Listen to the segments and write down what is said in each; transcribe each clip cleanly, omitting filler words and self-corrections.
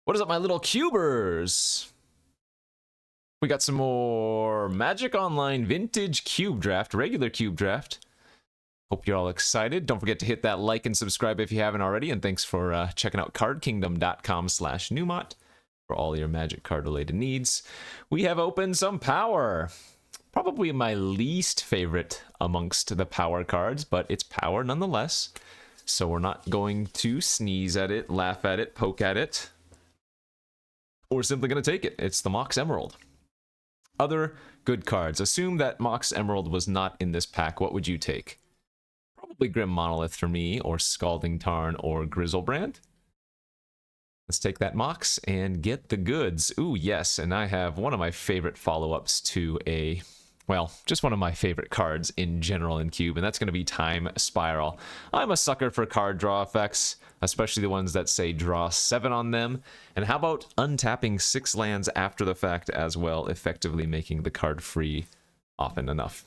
What is up, my little cubers? We got some more Magic Online Vintage Cube Draft, regular Cube Draft. Hope you're all excited. Don't forget to hit that like and subscribe if you haven't already. And thanks for checking out cardkingdom.com/Numot for all your Magic card related needs. We have opened some power. Probably my least favorite amongst the power cards, but it's power nonetheless. So we're not going to sneeze at it, laugh at it, poke at it. We're simply going to take it. It's the Mox Emerald. Other good cards. Assume that Mox Emerald was not in this pack. What would you take? Probably Grim Monolith for me, or Scalding Tarn, or Grizzlebrand. Let's take that Mox and get the goods. Ooh, yes, and I have one of my favorite follow-ups to a... well, just one of my favorite cards in general in Cube, and that's going to be Time Spiral. I'm a sucker for card draw effects, especially the ones that say draw 7 on them. And how about untapping 6 lands after the fact as well, effectively making the card free often enough.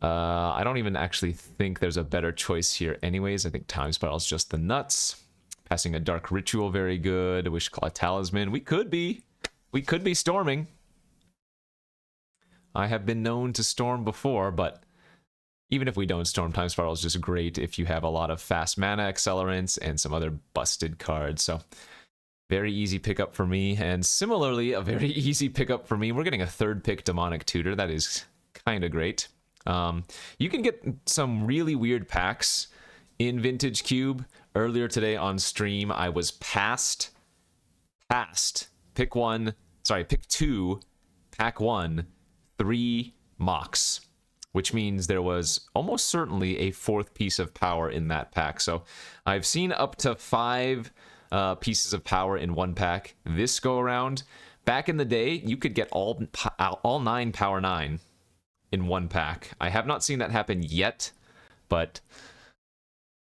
I don't even actually think there's a better choice here anyways. I think Time Spiral is just the nuts. Passing a Dark Ritual, very good. Wishclaw Talisman. We could be storming. I have been known to storm before, but even if we don't storm, Time Spiral is just great if you have a lot of fast mana accelerants and some other busted cards. So very easy pickup for me, and similarly, a very easy pickup for me. We're getting a third pick Demonic Tutor. That is kind of great. You can get some really weird packs in Vintage Cube. Earlier today on stream, I was past pick 2, pack 1, 3 Mox, which means there was almost certainly a 4th piece of power in that pack. So I've seen up to 5 pieces of power in one pack this go around. Back in the day, you could get all 9 power 9 in one pack. I have not seen that happen yet, but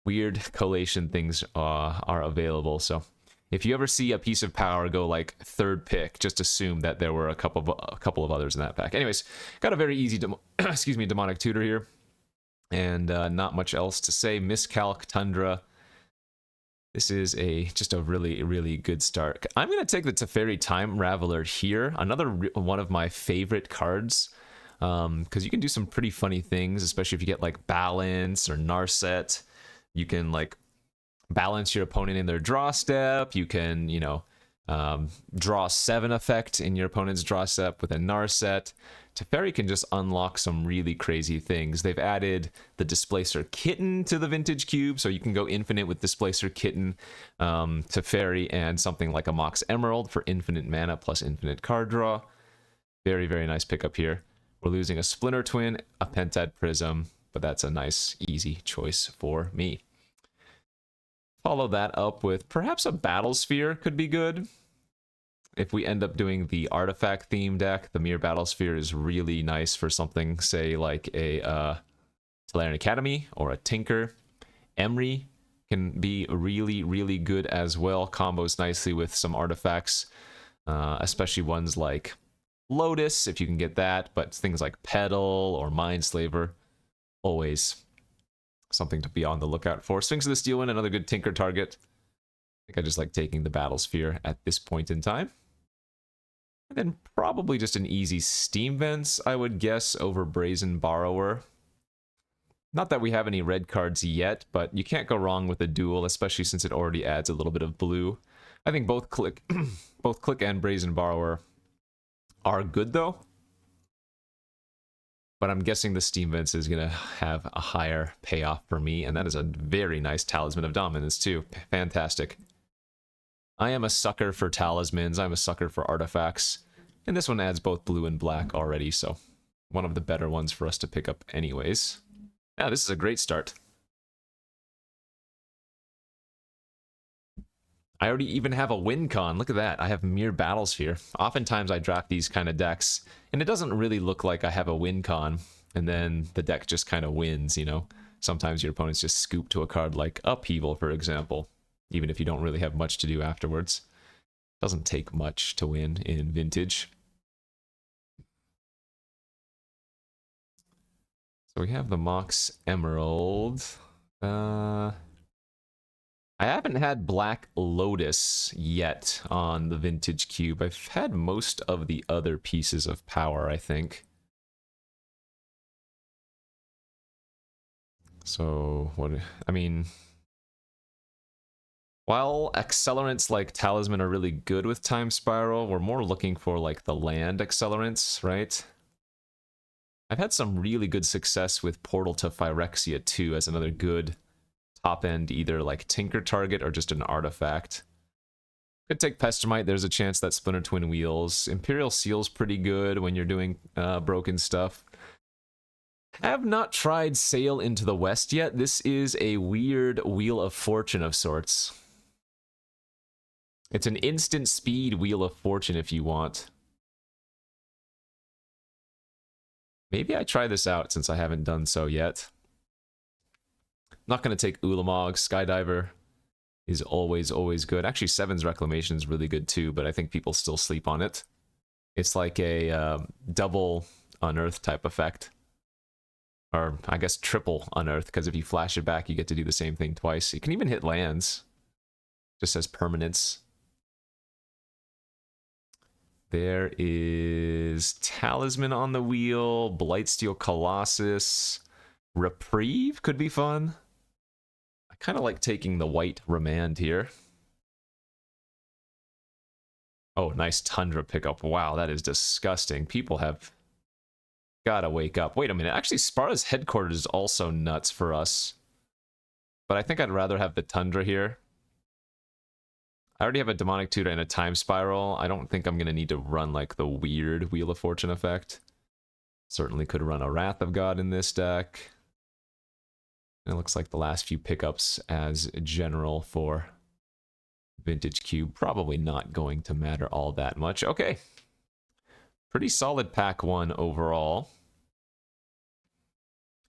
weird collation things are available. So if you ever see a piece of power go like 3rd pick, just assume that there were a couple of others in that pack. Anyways, got a very easy Demonic Tutor here, and not much else to say. Miscalc Tundra. This is just a really good start. I'm gonna take the Teferi Time Raveler here. Another one of my favorite cards, because you can do some pretty funny things, especially if you get like Balance or Narset. You can like balance your opponent in their draw step. You can, draw 7 effect in your opponent's draw step with a Narset. Teferi can just unlock some really crazy things. They've added the Displacer Kitten to the Vintage Cube, so you can go infinite with Displacer Kitten, Teferi, and something like a Mox Emerald for infinite mana plus infinite card draw. Very nice pickup here. We're losing a Splinter Twin, a Pentad Prism, but that's a nice, easy choice for me. Follow that up with perhaps a Battle Sphere could be good. If we end up doing the artifact theme deck, the Mere Battle Sphere is really nice for something, say, like a Tolarian Academy or a Tinker. Emery can be really good as well. Combos nicely with some artifacts, especially ones like Lotus, if you can get that, but things like Petal or Mindslaver, always something to be on the lookout for. Sphinx of the Steel Wind, another good Tinker target. I think I just like taking the Battle Sphere at this point in time. And then probably just an easy Steam Vents, I would guess, over Brazen Borrower. Not that we have any red cards yet, but you can't go wrong with a duel, especially since it already adds a little bit of blue. I think both Click and Brazen Borrower are good, though. But I'm guessing the Steam Vents is going to have a higher payoff for me, and that is a very nice Talisman of Dominance, too. Fantastic. I am a sucker for talismans. I'm a sucker for artifacts. And this one adds both blue and black already, so one of the better ones for us to pick up anyways. Yeah, this is a great start. I already even have a win con. Look at that. I have Mere Battle Sphere. Oftentimes I draft these kind of decks, and it doesn't really look like I have a win con, and then the deck just kind of wins, Sometimes your opponents just scoop to a card like Upheaval, for example, even if you don't really have much to do afterwards. Doesn't take much to win in Vintage. So we have the Mox Emerald. I haven't had Black Lotus yet on the Vintage Cube. I've had most of the other pieces of power, I think. So, what... I mean... While accelerants like Talisman are really good with Time Spiral, we're more looking for, like, the land accelerants, right? I've had some really good success with Portal to Phyrexia, too, as another good top-end, either, like, Tinker target or just an artifact. Could take Pestermite, there's a chance that Splinter Twin Wheels. Imperial Seal's pretty good when you're doing broken stuff. Have not tried Sail into the West yet. This is a weird Wheel of Fortune of sorts. It's an instant speed Wheel of Fortune if you want. Maybe I try this out since I haven't done so yet. Not going to take Ulamog. Skydiver is always good. Actually, Seven's Reclamation is really good too, but I think people still sleep on it. It's like a double Unearth type effect. Or, I guess, triple Unearth, because if you flash it back, you get to do the same thing twice. You can even hit lands. Just as permanents. There is Talisman on the wheel, Blightsteel Colossus, Reprieve could be fun. I kind of like taking the white Remand here. Oh, nice Tundra pickup. Wow, that is disgusting. People have gotta wake up. Wait a minute, actually Sparta's headquarters is also nuts for us. But I think I'd rather have the Tundra here. I already have a Demonic Tutor and a Time Spiral. I don't think I'm going to need to run, like, the weird Wheel of Fortune effect. Certainly could run a Wrath of God in this deck. And it looks like the last few pickups as general for Vintage Cube. Probably not going to matter all that much. Okay. Pretty solid pack one overall.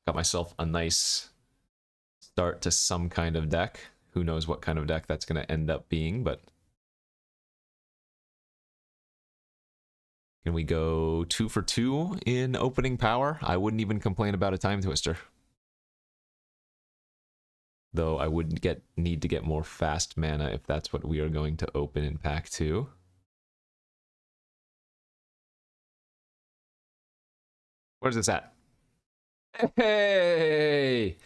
Got myself a nice start to some kind of deck. Who knows what kind of deck that's going to end up being, but... Can we go 2 for 2 in opening power? I wouldn't even complain about a Time Twister. Though I would need to get more fast mana if that's what we are going to open in pack 2. Where's this at? Hey!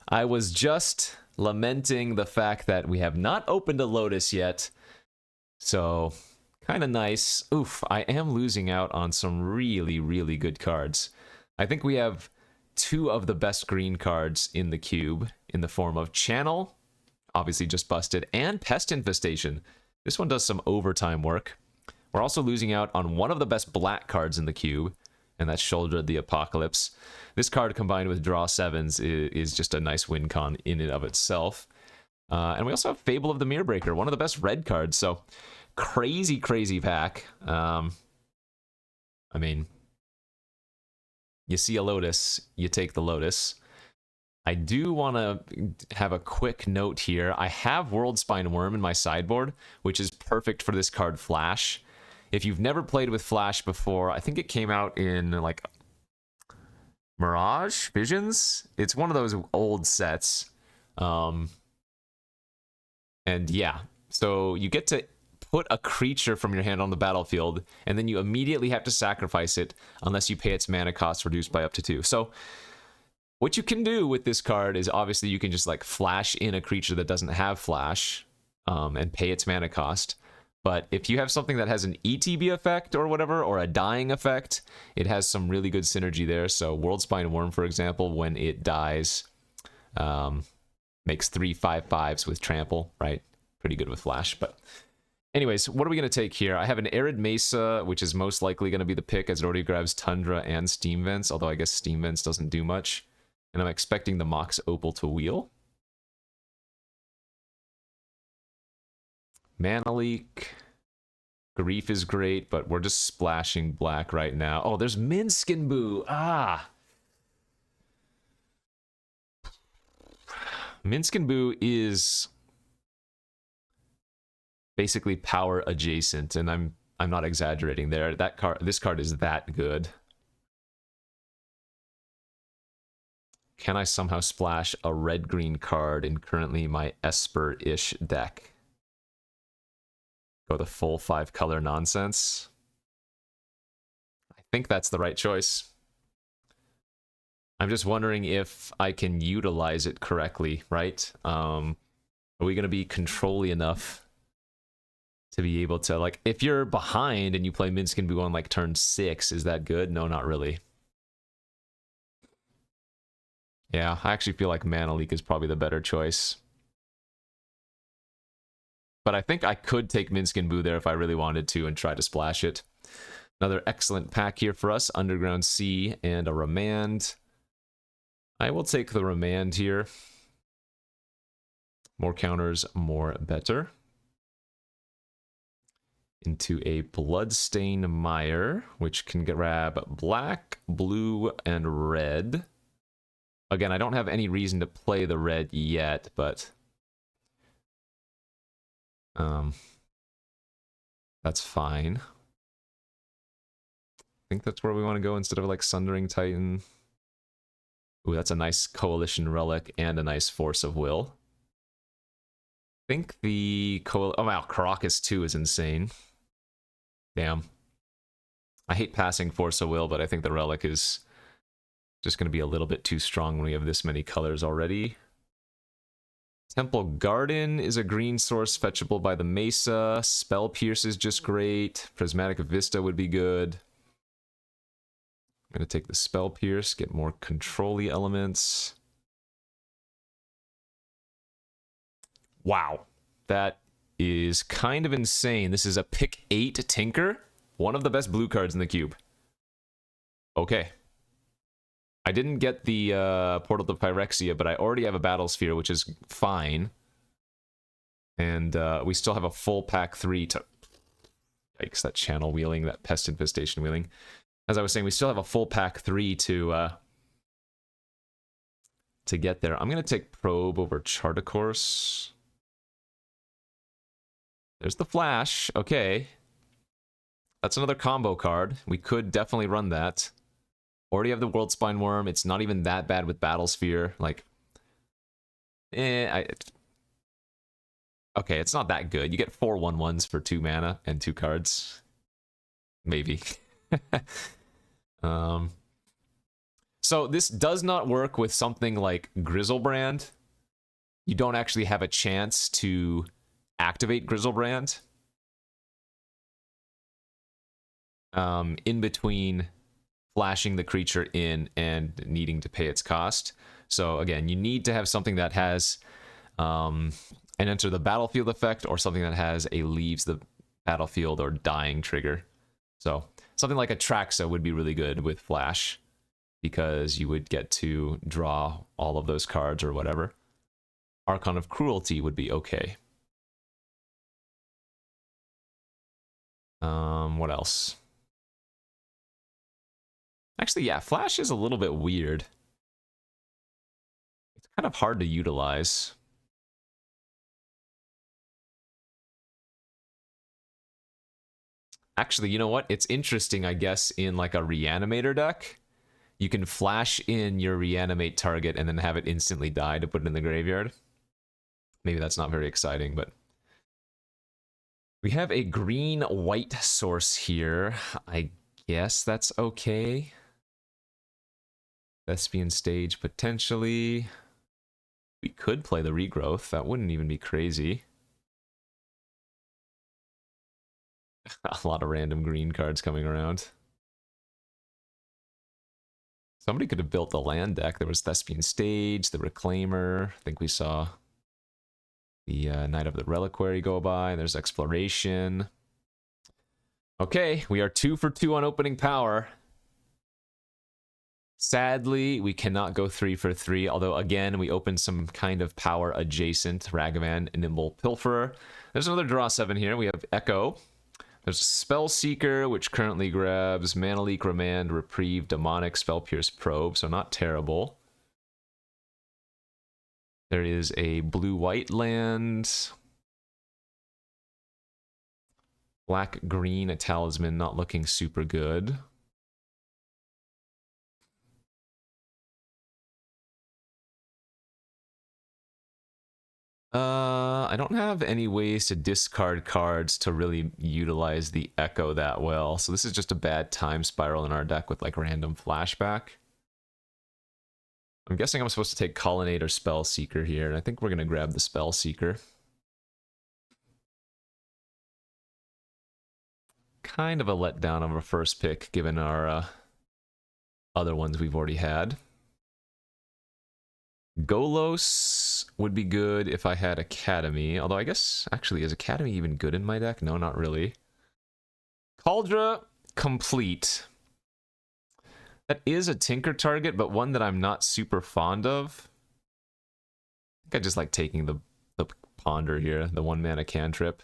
I was just lamenting the fact that we have not opened a Lotus yet. So, kind of nice. Oof, I am losing out on some really good cards. I think we have 2 of the best green cards in the cube in the form of Channel, obviously just busted, and Pest Infestation. This one does some overtime work. We're also losing out on one of the best black cards in the cube, and that's Shoulder of the Apocalypse. This card combined with Draw 7s is just a nice win con in and of itself. And we also have Fable of the Mirrorbreaker, one of the best red cards, so crazy pack. I mean, you see a Lotus, you take the Lotus. I do want to have a quick note here. I have Worldspine Worm in my sideboard, which is perfect for this card Flash. If you've never played with Flash before, I think it came out in, like, Mirage? Visions? It's one of those old sets. And yeah, so you get to put a creature from your hand on the battlefield, and then you immediately have to sacrifice it unless you pay its mana cost reduced by up to 2. So what you can do with this card is obviously you can just, like, flash in a creature that doesn't have Flash and pay its mana cost. But if you have something that has an ETB effect or whatever, or a dying effect, it has some really good synergy there. So Worldspine Worm, for example, when it dies, makes 3 5/5s with Trample, right? Pretty good with Flash. But anyways, what are we going to take here? I have an Arid Mesa, which is most likely going to be the pick, as it already grabs Tundra and Steam Vents, although I guess Steam Vents doesn't do much. And I'm expecting the Mox Opal to wheel. Mana Leak. Grief is great, but we're just splashing black right now. Oh, there's Minskin Boo. Ah. Minskin Boo is basically power adjacent, and I'm not exaggerating there. This card is that good. Can I somehow splash a red-green card in currently my Esper-ish deck? Go the full 5-color nonsense? I think that's the right choice. I'm just wondering if I can utilize it correctly, right? Are we going to be controlly enough to be able to, like, if you're behind and you play Minskin Boo on, like, turn 6, is that good? No, not really. Yeah, I actually feel like Mana Leak is probably the better choice. But I think I could take Minskin Boo there if I really wanted to and try to splash it. Another excellent pack here for us, Underground Sea and a Remand. I will take the Remand here. More counters, more better. Into a Bloodstain Mire, which can grab black, blue, and red. Again, I don't have any reason to play the red yet, but that's fine. I think that's where we want to go instead of like Sundering Titan. Ooh, that's a nice Coalition Relic and a nice Force of Will. I think the oh wow, Caracas 2 is insane. Damn. I hate passing Force of Will, but I think the Relic is just going to be a little bit too strong when we have this many colors already. Temple Garden is a green source fetchable by the Mesa. Spell Pierce is just great. Prismatic Vista would be good. I'm going to take the Spell Pierce, get more control-y elements. Wow. That is kind of insane. This is a pick 8 Tinker. One of the best blue cards in the cube. Okay. I didn't get the Portal to Pyrexia, but I already have a Battle Sphere, which is fine. And we still have a full pack 3 to... Yikes, that Channel Wheeling, that Pest Infestation Wheeling. As I was saying, we still have a full pack 3 to get there. I'm going to take Probe over Chartacourse. There's the Flash. Okay. That's another combo card. We could definitely run that. Already have the World Spine Worm. It's not even that bad with Battle Sphere. Like, okay, it's not that good. You get 4 1/1s for 2 mana and 2 cards. Maybe. So this does not work with something like Grizzlebrand. You don't actually have a chance to activate Grizzlebrand. In between flashing the creature in and needing to pay its cost. So again, you need to have something that has an enter the battlefield effect or something that has a leaves the battlefield or dying trigger. So something like a Traxa would be really good with Flash because you would get to draw all of those cards or whatever. Archon of Cruelty would be okay. What else? Actually, yeah, Flash is a little bit weird. It's kind of hard to utilize. Actually, you know what? It's interesting, I guess, in like a Reanimator deck. You can flash in your Reanimate target and then have it instantly die to put it in the graveyard. Maybe that's not very exciting, but... We have a green-white source here. I guess that's okay. Thespian Stage, potentially. We could play the Regrowth. That wouldn't even be crazy. A lot of random green cards coming around. Somebody could have built the land deck. There was Thespian Stage, the Reclaimer. I think we saw the Knight of the Reliquary go by. There's Exploration. Okay, we are 2 for 2 on opening power. Sadly, we cannot go 3 for 3, although again, we opened some kind of power adjacent, Ragavan, Nimble Pilferer. There's another draw 7 here. We have Echo. There's a Spell Seeker, which currently grabs Mana Leak, Remand, Reprieve, Demonic, Spell Pierce, Probe, so not terrible. There is a blue-white land. Black-green, a Talisman, not looking super good. I don't have any ways to discard cards to really utilize the Echo that well, so this is just a bad time spiral in our deck with like random flashback. I'm guessing I'm supposed to take Colonnade or Spell Seeker here, and I think we're going to grab the Spell Seeker. Kind of a letdown of a first pick, given our other ones we've already had. Golos would be good if I had Academy, although I guess, actually, is Academy even good in my deck? No, not really. Cauldra, complete. That is a Tinker target, but one that I'm not super fond of. I think I just like taking the Ponder here, the 1-mana cantrip.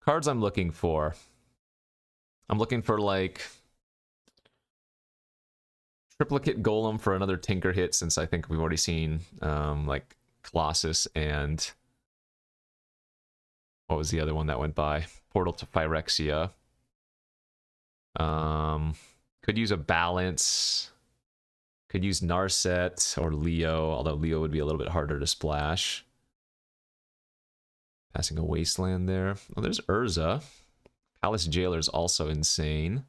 Cards I'm looking for. I'm looking for, like, Triplicate Golem for another Tinker hit, since I think we've already seen, like, Colossus and... what was the other one that went by? Portal to Phyrexia. Could use a Balance. Could use Narset or Leo, although Leo would be a little bit harder to splash. Passing a Wasteland there. Oh, there's Urza. Palace Jailer's also insane.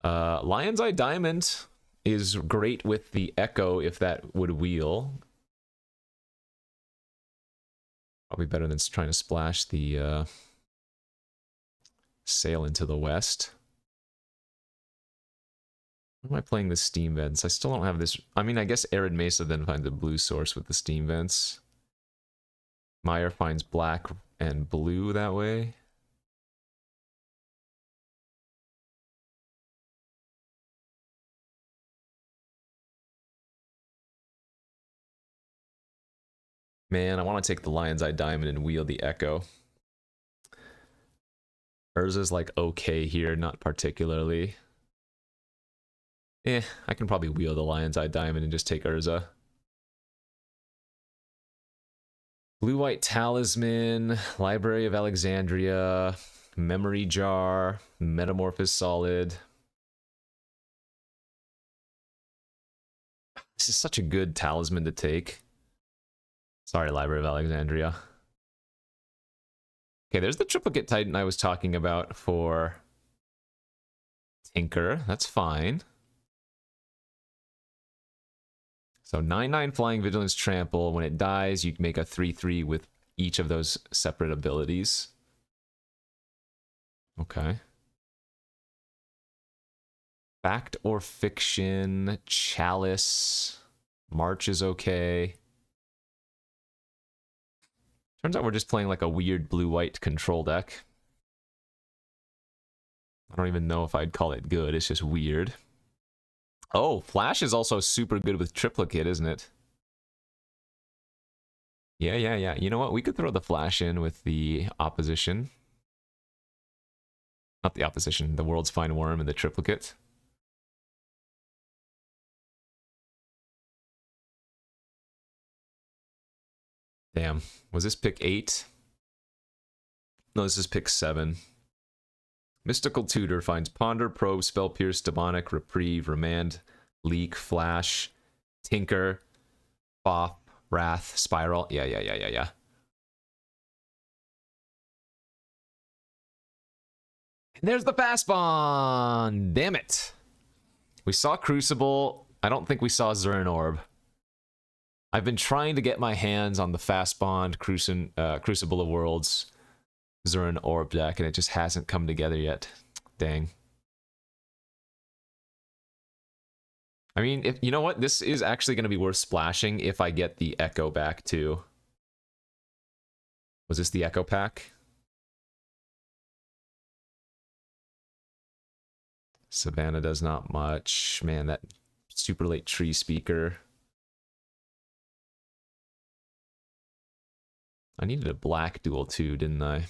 Lion's Eye Diamond is great with the Echo if that would wheel. Probably better than trying to splash the Sail into the West. Why am I playing the Steam Vents? I still don't have this. I mean, I guess Arid Mesa then finds a blue source with the Steam Vents. Meyer finds black and blue that way. Man, I want to take the Lion's Eye Diamond and wheel the Echo. Urza's like okay here, not particularly. I can probably wheel the Lion's Eye Diamond and just take Urza. Blue-White Talisman, Library of Alexandria, Memory Jar, Metamorphosis Solid. This is such a good talisman to take. Sorry, Library of Alexandria. Okay, there's the Triplicate Titan I was talking about for Tinker. That's fine. So 9/9 Flying Vigilance Trample. When it dies, you can make a 3/3 with each of those separate abilities. Okay. Fact or Fiction, Chalice, March is okay. Turns out we're just playing like a weird blue-white control deck. I don't even know if I'd call it good, it's just weird. Oh, Flash is also super good with Triplicate, isn't it? Yeah. You know what? We could throw the Flash in with the opposition. Not the opposition, the World's Fine Worm and the Triplicate. Damn. Was this pick 8? No, this is pick 7. Mystical Tutor finds Ponder, Probe, Spell Pierce, Demonic, Reprieve, Remand, Leak, Flash, Tinker, Boff, Wrath, Spiral. Yeah. And there's the Fast Bond! Damn it! We saw Crucible. I don't think we saw Zurin Orb. I've been trying to get my hands on the Fast Bond, Crucible of Worlds, Zurin Orb deck, and it just hasn't come together yet. Dang. I mean, if you know what? This is actually going to be worth splashing if I get the Echo back, too. Was this the Echo pack? Savannah does not much. Man, that super late Tree Speaker. I needed a black duel too, didn't I?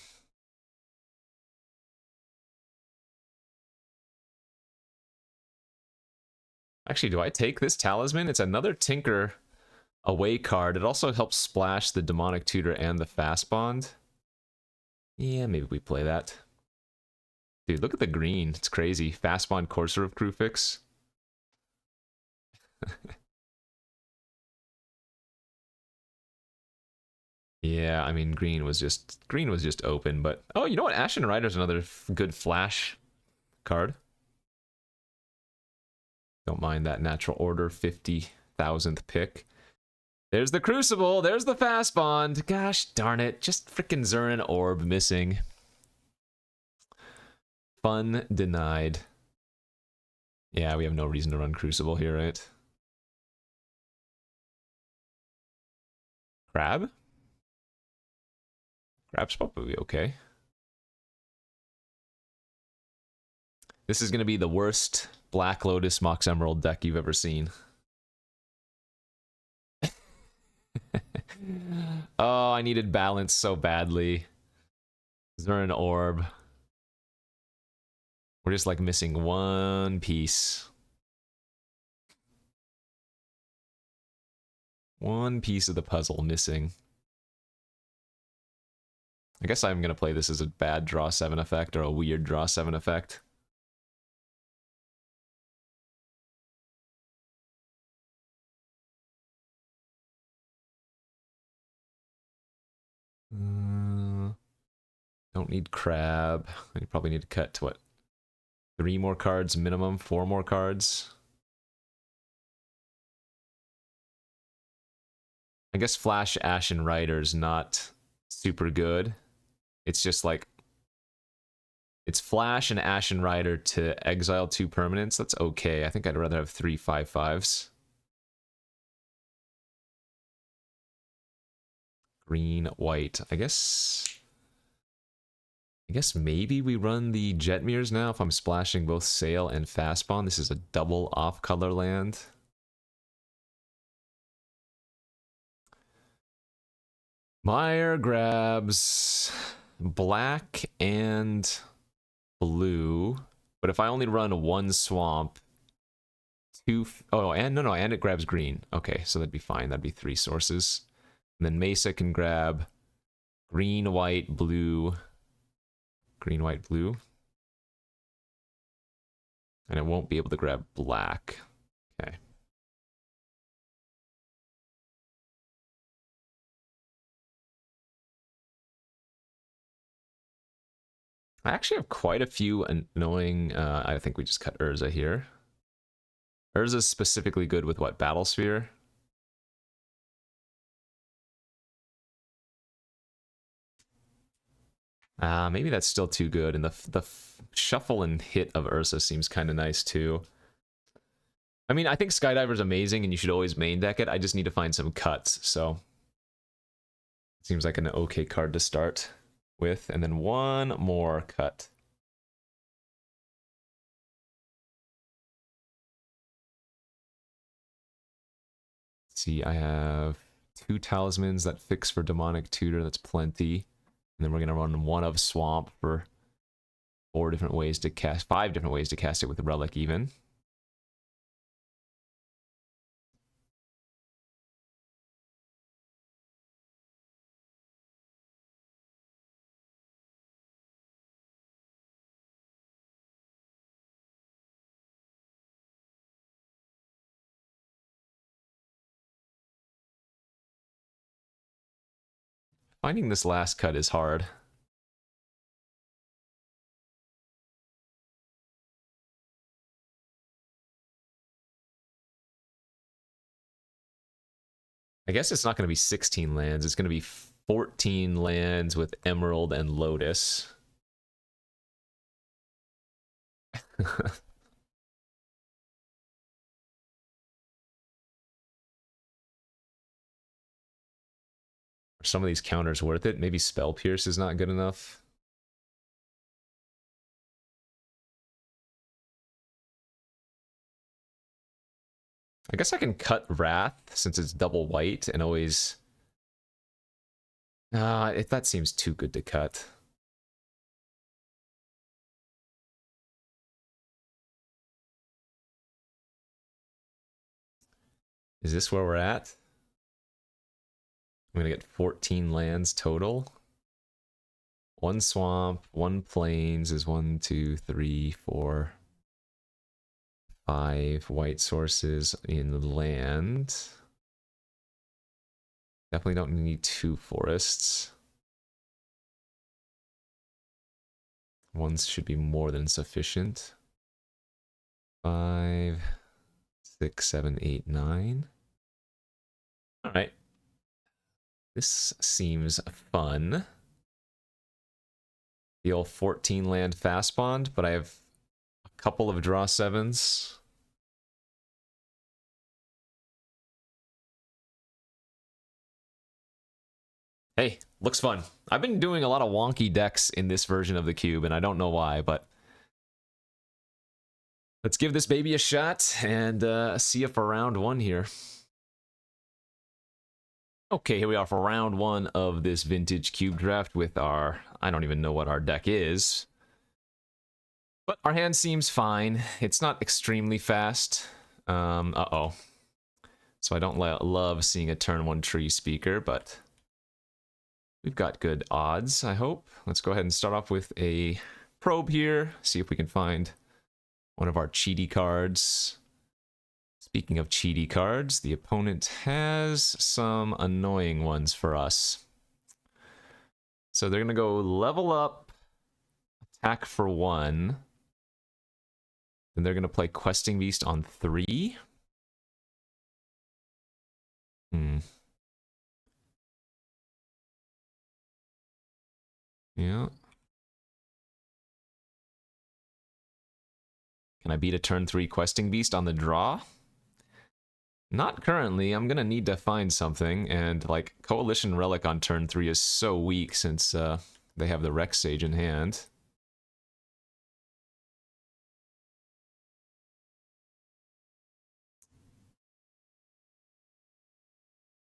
Actually, do I take this Talisman? It's another Tinker away card. It also helps splash the Demonic Tutor and the Fast Bond. Yeah, maybe we play that. Dude, look at the green. It's crazy. Fast spawn Courser of Crewfix. Yeah, I mean green was just open, but oh, you know what? Ashen Rider's another good flash card. Don't mind that natural order 50,000th pick. There's the Crucible. There's the Fast Bond. Gosh darn it. Just freaking Zurin Orb missing. Fun denied. Yeah, we have no reason to run Crucible here, right? Crab? Crab's probably okay. This is going to be the worst Black Lotus Mox Emerald deck you've ever seen. Oh, I needed balance so badly. Is there an orb? We're just like missing one piece. One piece of the puzzle missing. I guess I'm going to play this as a bad draw 7 effect or a weird draw 7 effect. Don't need crab. I probably need to cut to what? 3 more cards minimum, 4 more cards. I guess Flash Ashen Rider's not super good. It's just like it's Flash and Ashen Rider to exile 2 permanents. That's okay. I think I'd rather have 3 5/5s. Green, white. I guess maybe we run the Jetmirs now if I'm splashing both Sail and Fastbond. This is a double off-color land. Meyer grabs black and blue, but if I only run 1 swamp, 2... Oh, and no, and it grabs green. Okay, so that'd be fine. That'd be 3 sources. And then Mesa can grab green, white, blue. Green, white, blue. And it won't be able to grab black. Okay. I actually have quite a few annoying... I think we just cut Urza here. Urza's specifically good with what? Battlesphere? Maybe that's still too good. And the shuffle and hit of Ursa seems kind of nice too. I mean, I think Skydiver's amazing and you should always main deck it. I just need to find some cuts, so... It seems like an okay card to start with. And then one more cut. Let's see, I have 2 talismans that fix for Demonic Tutor. That's plenty. And then we're going to run 1 of Swamp for 4 different ways to cast... 5 different ways to cast it with Relic even. Finding this last cut is hard. I guess it's not going to be 16 lands. It's going to be 14 lands with Emerald and Lotus. Are some of these counters worth it? Maybe Spell Pierce is not good enough. I guess I can cut Wrath since it's double white and always... that seems too good to cut. Is this where we're at? I'm gonna get 14 lands total. One swamp, one plains is 1, 2, 3, 4, 5 white sources in land. Definitely don't need 2 forests. One should be more than sufficient. 5, 6, 7, 8, 9. All right. This seems fun. The old 14 land fast bond, but I have a couple of draw 7s. Hey, looks fun. I've been doing a lot of wonky decks in this version of the cube, and I don't know why, but let's give this baby a shot and see it for round 1 here. Okay, here we are for round 1 of this vintage cube draft with our, I don't even know what our deck is, but our hand seems fine. It's not extremely fast. Uh-oh. So I don't love seeing a turn 1 tree speaker, but we've got good odds, I hope. Let's go ahead and start off with a probe here, see if we can find one of our cheaty cards. Speaking of cheaty cards, the opponent has some annoying ones for us. So they're going to go level up, attack for 1. Then they're going to play Questing Beast on 3. Yeah. Can I beat a turn 3 Questing Beast on the draw? Not currently. I'm gonna need to find something, and like Coalition Relic on turn 3 is so weak since they have the Rex Sage in hand.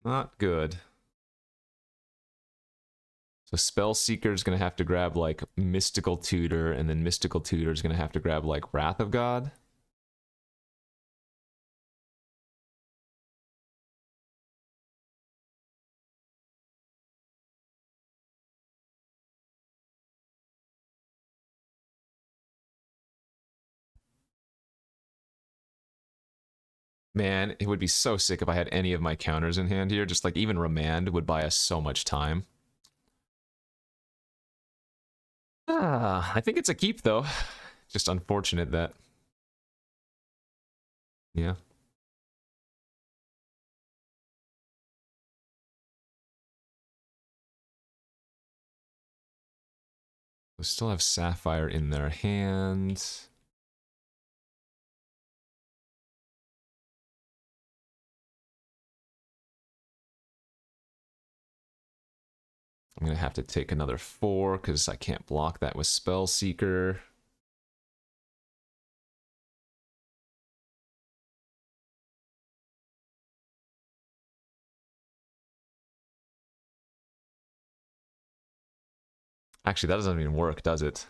Not good. So Spell Seeker is gonna have to grab like Mystical Tutor, and then Mystical Tutor is gonna have to grab like Wrath of God. Man, it would be so sick if I had any of my counters in hand here. Just like even Remand would buy us so much time. I think it's a keep though. Just unfortunate that. Yeah. We still have Sapphire in their hand. I'm going to have to take another 4 because I can't block that with Spell Seeker. Actually, that doesn't even work, does it?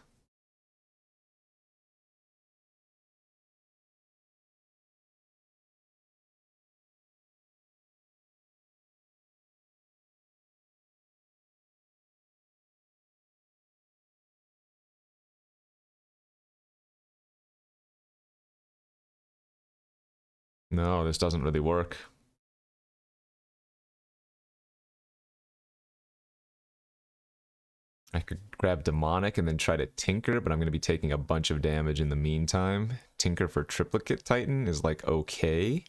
No, this doesn't really work. I could grab Demonic and then try to Tinker, but I'm going to be taking a bunch of damage in the meantime. Tinker for Triplicate Titan is like okay.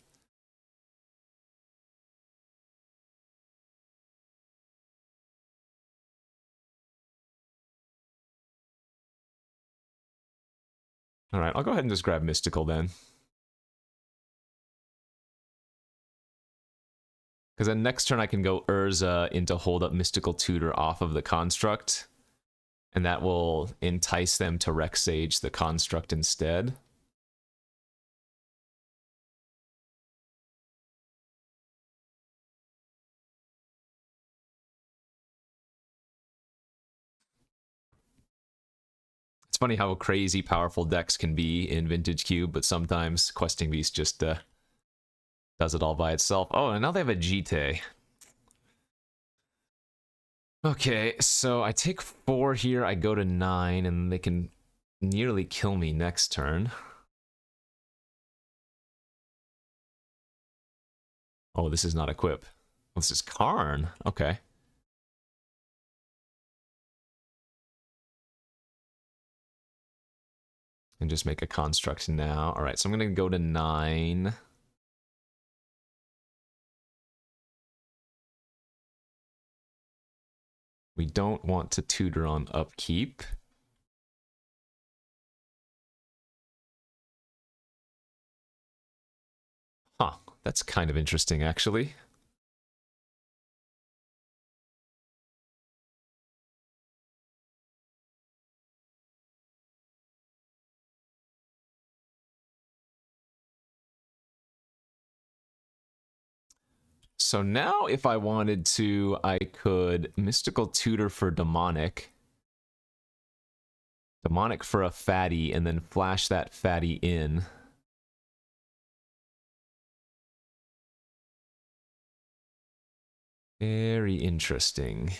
Alright, I'll go ahead and just grab Mystical then. Because then next turn I can go Urza into hold up Mystical Tutor off of the Construct. And that will entice them to Rex Sage the Construct instead. It's funny how crazy powerful decks can be in Vintage Cube, but sometimes Questing Beast just does it all by itself. Oh, and now they have a Jite. Okay, so I take 4 here, I go to 9, and they can nearly kill me next turn. Oh, this is not equip. This is Karn. Okay. And just make a construct now. All right, so I'm going to go to 9. We don't want to tutor on upkeep. Huh, that's kind of interesting, actually. So now if I wanted to, I could Mystical Tutor for Demonic. Demonic for a fatty, and then flash that fatty in. Very interesting.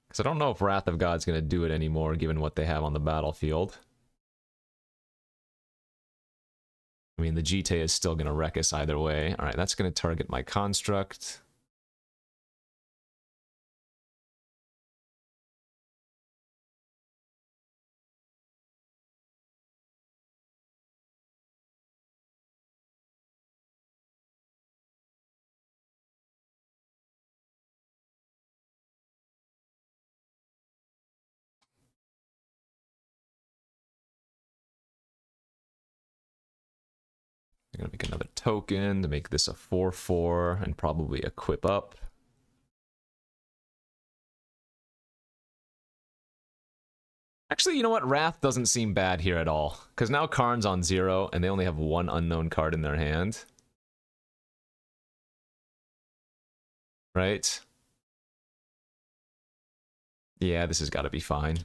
Because I don't know if Wrath of God's going to do it anymore, given what they have on the battlefield. I mean, the Jite is still going to wreck us either way. All right, that's going to target my construct. I'm going to make another token to make this a 4/4 and probably equip up. Actually, you know what? Wrath doesn't seem bad here at all. Because now Karn's on 0, and they only have 1 unknown card in their hand. Right? Yeah, this has got to be fine.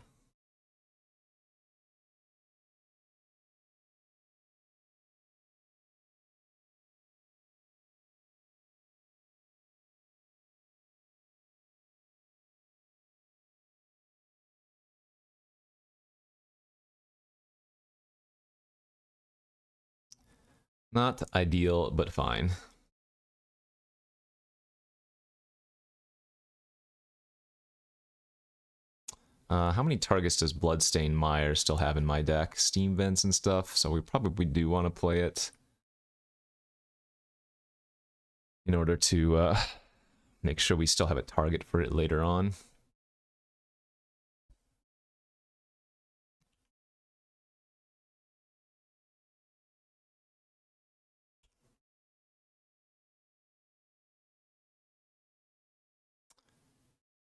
Not ideal, but fine. How many targets does Bloodstained Mire still have in my deck? Steam Vents and stuff, so we probably do want to play it in order to make sure we still have a target for it later on.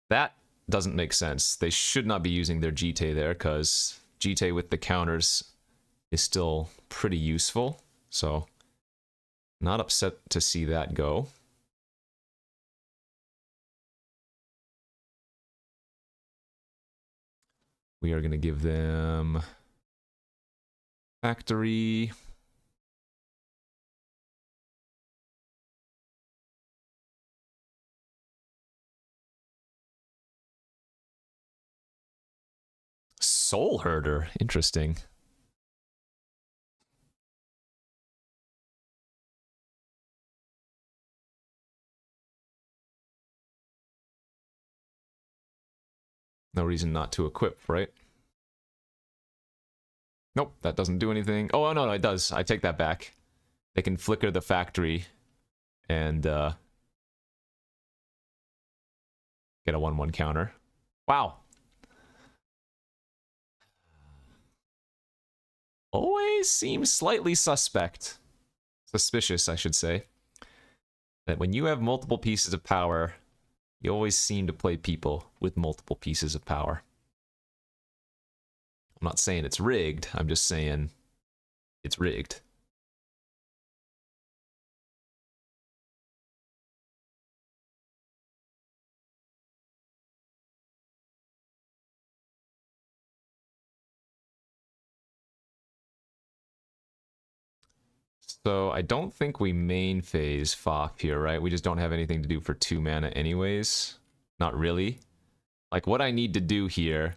That doesn't make sense. They should not be using their Jite there, because Jite with the counters is still pretty useful. So, not upset to see that go. We are going to give them Factory. Soul Herder. Interesting. No reason not to equip, right? Nope, that doesn't do anything. Oh, no, it does. I take that back. They can flicker the factory and get a 1/1 counter. Wow. Always seems slightly suspect. Suspicious, I should say. That when you have multiple pieces of power, you always seem to play people with multiple pieces of power. I'm not saying it's rigged, I'm just saying it's rigged. So I don't think we main phase Fop here, right? We just don't have anything to do for 2 mana anyways. Not really. Like, what I need to do here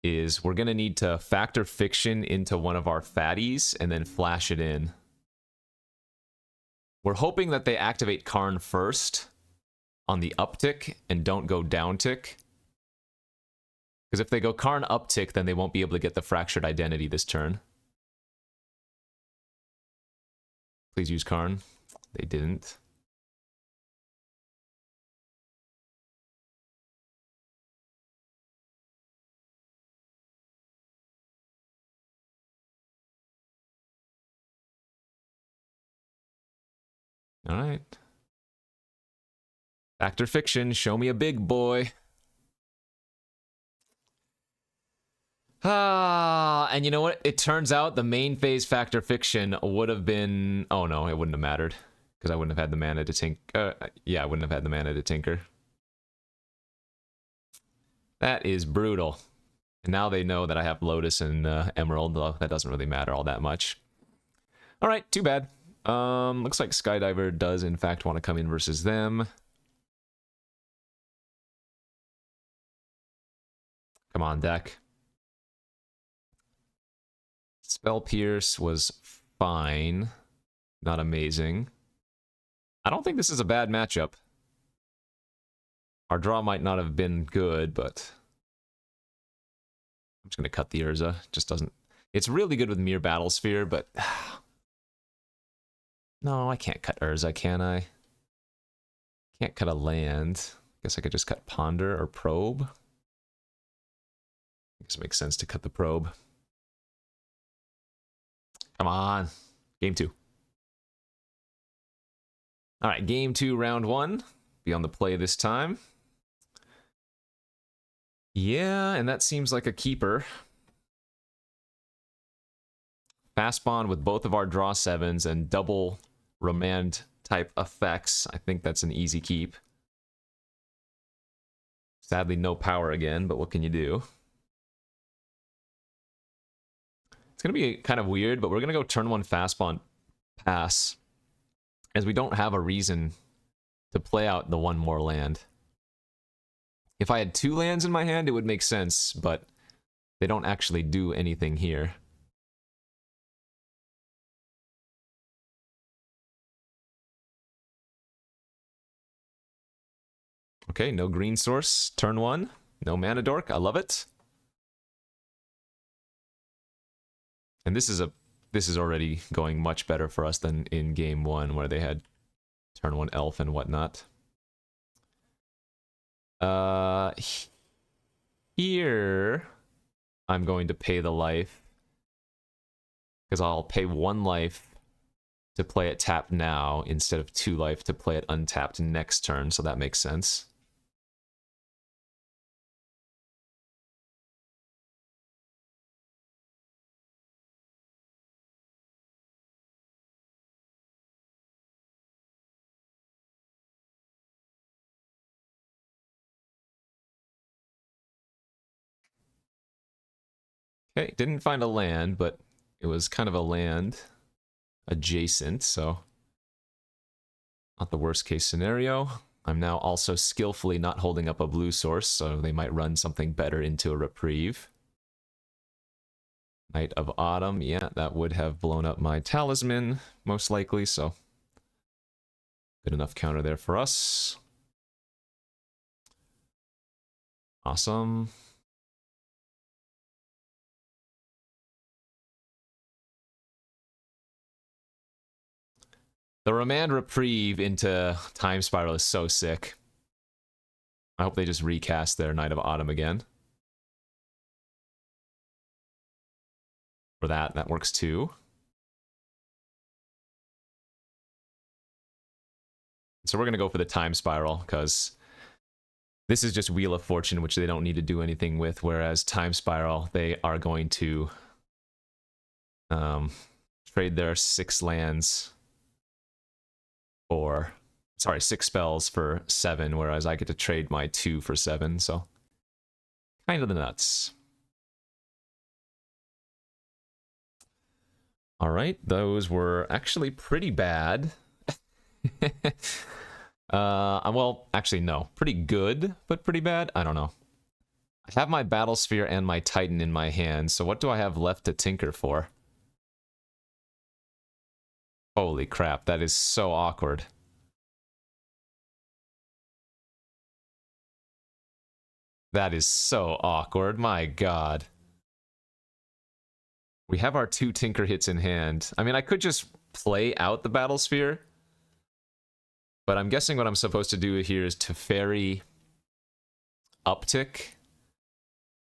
is we're going to need to factor Fiction into one of our fatties and then flash it in. We're hoping that they activate Karn first on the uptick and don't go downtick. Because if they go Karn uptick, then they won't be able to get the Fractured Identity this turn. Please use Karn. They didn't. All right. Factor Fiction, show me a big boy. And you know what? It turns out the main phase Factor Fiction would have been... Oh no, it wouldn't have mattered. Because I wouldn't have had the mana to tinker. Yeah, I wouldn't have had the mana to tinker. That is brutal. And now they know that I have Lotus and Emerald, though that doesn't really matter all that much. Alright, too bad. Looks like Skydiver does in fact want to come in versus them. Come on, deck. Spell Pierce was fine. Not amazing. I don't think this is a bad matchup. Our draw might not have been good, but... I'm just going to cut the Urza. Just doesn't... It's really good with Mere Battlesphere, but... No, I can't cut Urza, can I? Can't cut a land. Guess I could just cut Ponder or Probe. I guess it makes sense to cut the Probe. Come on. Game 2. Alright, Game 2, Round 1. Be on the play this time. Yeah, and that seems like a keeper. Fast bond with both of our draw 7s and double Remand type effects. I think that's an easy keep. Sadly, no power again, but what can you do? It's going to be kind of weird, but we're going to go turn 1 fast bond pass, as we don't have a reason to play out the one more land. If I had 2 lands in my hand, it would make sense, but they don't actually do anything here. Okay, no green source, turn 1. No mana dork, I love it. And this is already going much better for us than in game 1, where they had turn 1 elf and whatnot. Here I'm going to pay the life, because I'll pay 1 life to play it tapped now instead of 2 life to play it untapped next turn, so that makes sense. Okay, didn't find a land, but it was kind of a land adjacent, so not the worst case scenario. I'm now also skillfully not holding up a blue source, so they might run something better into a reprieve. Night of Autumn, yeah, that would have blown up my talisman, most likely, so good enough counter there for us. Awesome. The Remand Reprieve into Time Spiral is so sick. I hope they just recast their Night of Autumn again. For that works too. So we're going to go for the Time Spiral, because this is just Wheel of Fortune, which they don't need to do anything with, whereas Time Spiral, they are going to trade their 6 lands for... Sorry, 6 spells for 7, whereas I get to trade my 2 for 7, so... Kind of the nuts. All right, those were actually pretty bad. Well, actually, no. Pretty good, but pretty bad? I don't know. I have my Battle Sphere and my Titan in my hand, so what do I have left to tinker for? Holy crap, that is so awkward. That is so awkward, my god. We have our 2 tinker hits in hand. I mean, I could just play out the Battle Sphere, but I'm guessing what I'm supposed to do here is Teferi uptick,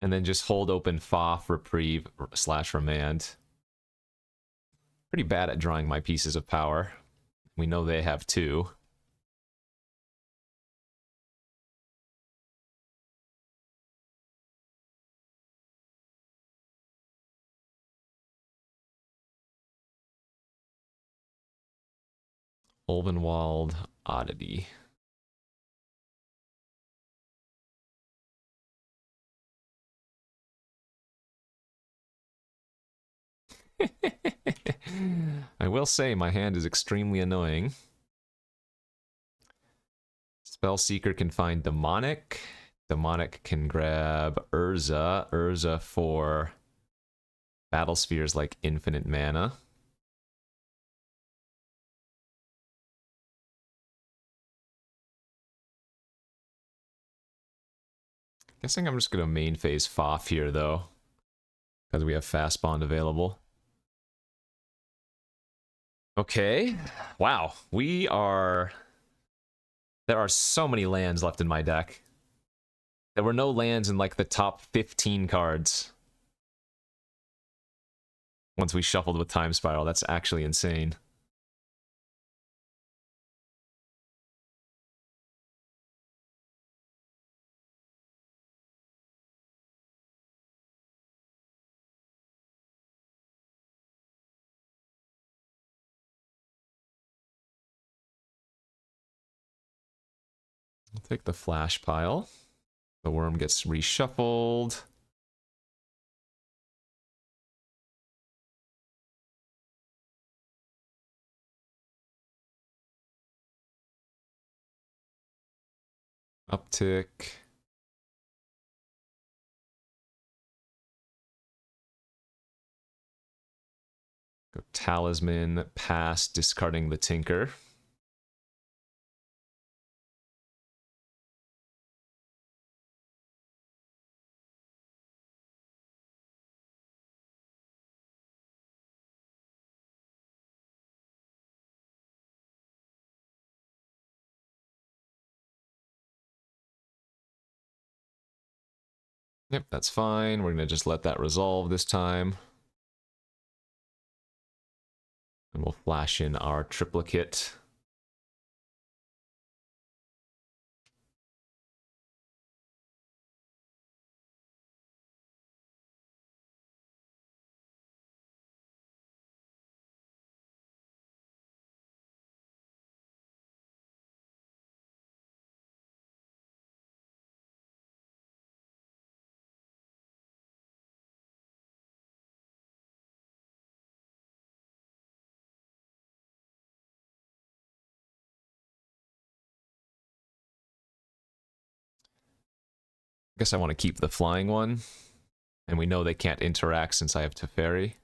and then just hold open Fa, Reprieve, / Remand. Pretty bad at drawing my pieces of power. We know they have 2. Ulvenwald, Oddity. I will say my hand is extremely annoying. Spellseeker can find Demonic. Demonic can grab Urza. Urza for Battle Spheres like infinite mana. Guessing I'm just going to main phase Foff here, though, because we have Fast Bond available. Okay. Wow. There are so many lands left in my deck. There were no lands in, like, the top 15 cards. Once we shuffled with Time Spiral. That's actually insane. I'll take the Flash Pile. The Worm gets reshuffled. Uptick. Go Talisman, pass, discarding the Tinker. Yep, that's fine. We're going to just let that resolve this time. And we'll flash in our triplicate. I guess I want to keep the flying one. And we know they can't interact since I have Teferi.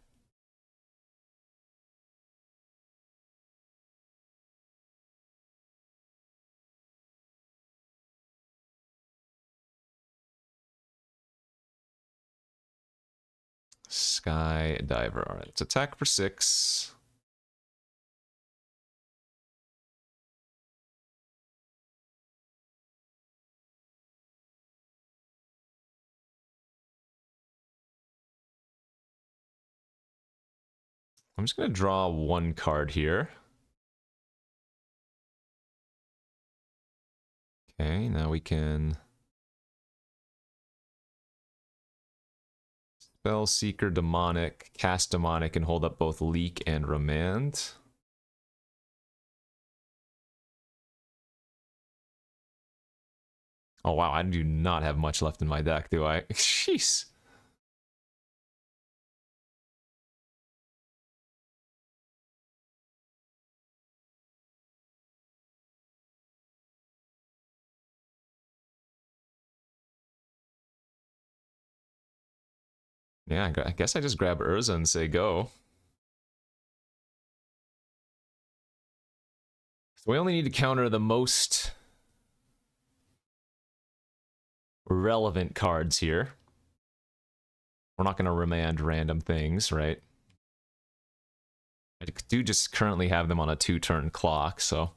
Sky Diver. Alright, let's attack for 6. I'm just going to draw 1 card here. Okay, now we can Spellseeker, Demonic, cast Demonic, and hold up both Leak and Remand. Oh wow, I do not have much left in my deck, do I? Jeez. Yeah, I guess I just grab Urza and say go. So we only need to counter the most relevant cards here. We're not going to remand random things, right? I do just currently have them on a 2-turn clock, so...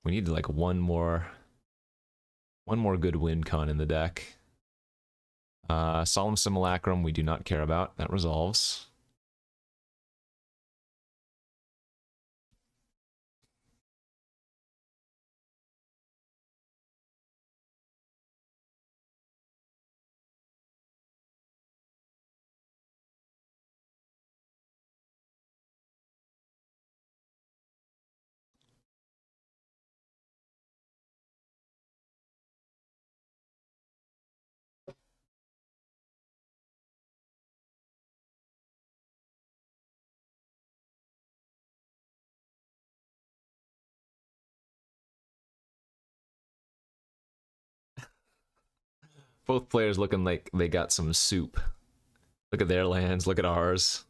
We need like one more good win con in the deck. Solemn Simulacrum we do not care about. That resolves. Both players looking like they got some soup. Look at their lands, look at ours.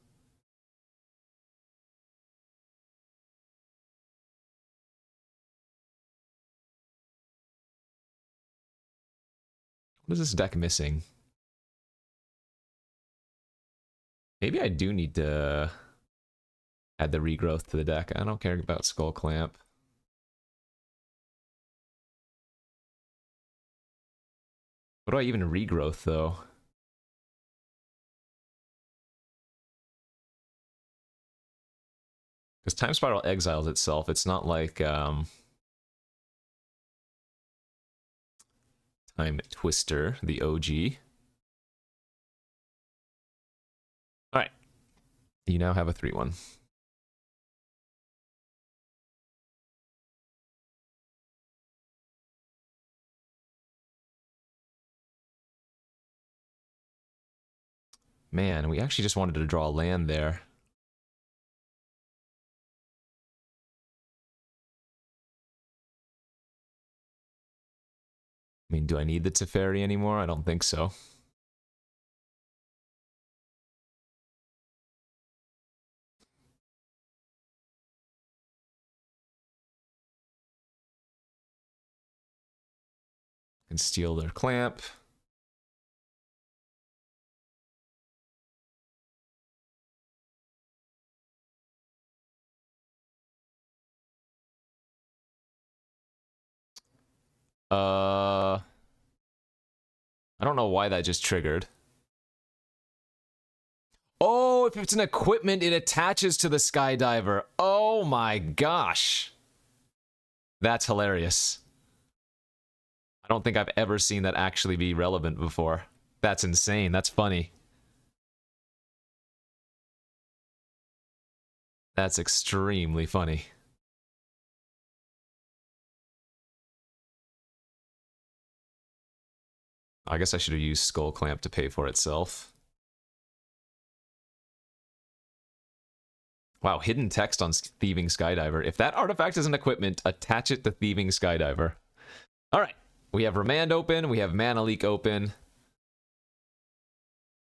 What is this deck missing? Maybe I do need to add the regrowth to the deck. I don't care about Skull Clamp. What do I even regrowth, though? Because Time Spiral exiles itself. It's not like Time Twister, the OG. Alright. You now have a 3-1. Man, we actually just wanted to draw a land there. I mean, do I need the Teferi anymore? I don't think so. Can steal their clamp. I don't know why that just triggered. Oh, if it's an equipment, it attaches to the Skydiver. Oh my gosh. That's hilarious. I don't think I've ever seen that actually be relevant before. That's insane. That's funny. That's extremely funny. I guess I should have used Skull Clamp to pay for itself. Wow, hidden text on Thieving Skydiver. If that artifact is an equipment, attach it to Thieving Skydiver. Alright, we have Remand open, we have Mana Leak open.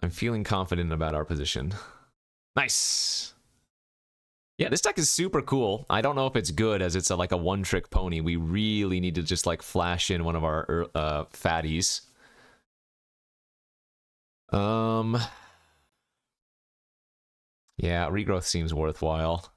I'm feeling confident about our position. Nice! Yeah, this deck is super cool. I don't know if it's good as it's like a one-trick pony. We really need to just like flash in one of our fatties. Yeah, regrowth seems worthwhile.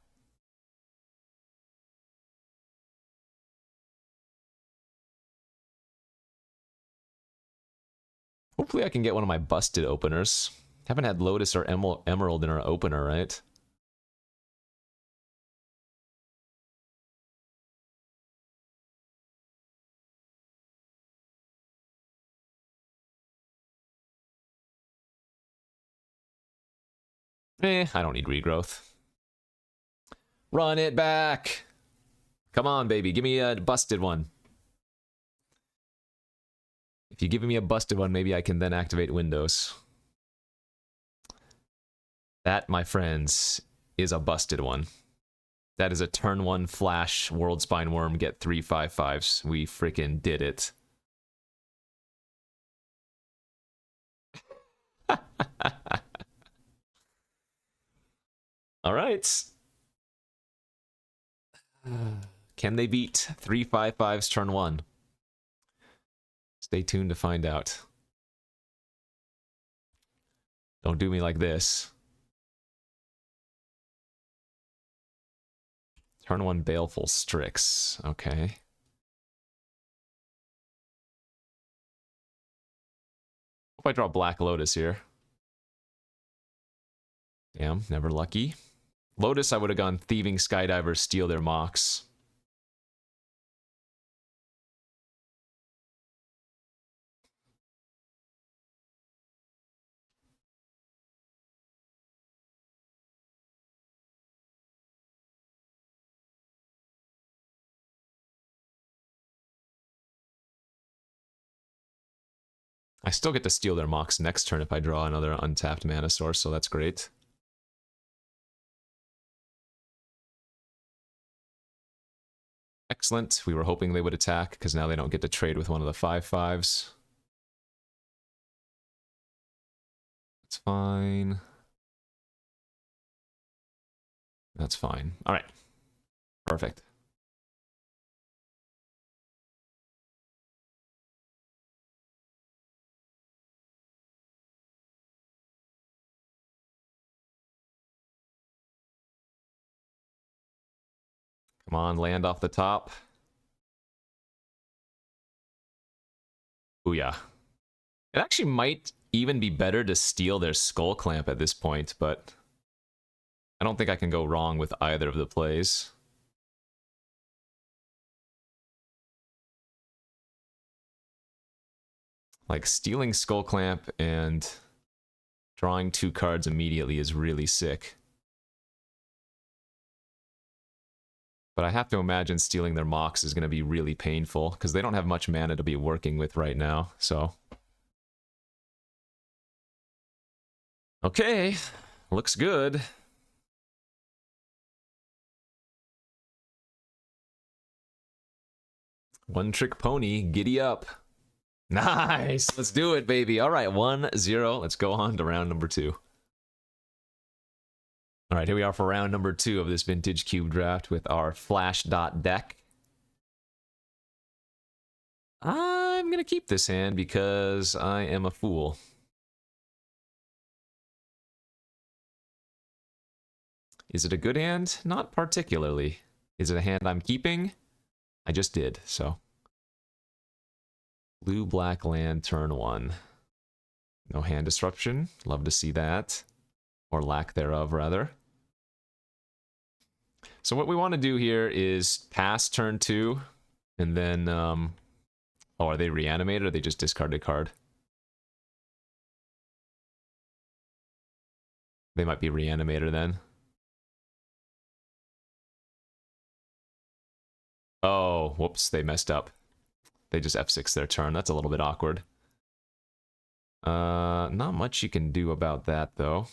Hopefully I can get one of my busted openers. Haven't had Lotus or Emerald in our opener, right? I don't need regrowth. Run it back! Come on, baby, give me a busted one. If you give me a busted one, maybe I can then activate Windows. That, my friends, is a busted one. That is a turn 1 flash World Spine Worm, get 3 5/5s. We freaking did it. All right. Can they beat 3 5/5s turn 1? Stay tuned to find out. Don't do me like this. Turn 1 Baleful Strix. Okay. Hope I draw Black Lotus here. Damn, never lucky. Lotus, I would have gone Thieving Skydiver, steal their Mox. I still get to steal their Mox next turn if I draw another untapped mana source, so that's great. Excellent. We were hoping they would attack, because now they don't get to trade with one of the 5/5s. That's fine. That's fine. All right. Perfect. Come on, land off the top. Booyah. It actually might even be better to steal their Skull Clamp at this point, but I don't think I can go wrong with either of the plays. Like, stealing Skull Clamp and drawing 2 cards immediately is really sick. But I have to imagine stealing their Mox is going to be really painful, because they don't have much mana to be working with right now, so... Okay, looks good. One Trick Pony, giddy up. Nice, let's do it, baby. All right, 1-0. Let's go on to round number 2. All right, here we are for round number 2 of this Vintage Cube draft with our Flash Dot deck. I'm going to keep this hand because I am a fool. Is it a good hand? Not particularly. Is it a hand I'm keeping? I just did, so. Blue-black land, turn 1. No hand disruption. Love to see that. Or lack thereof, rather. So what we want to do here is pass turn 2, and then, oh, are they reanimated, or they just discard a card? They might be reanimated then. Oh, whoops, they messed up. They just F6 their turn. That's a little bit awkward. Not much you can do about that, though.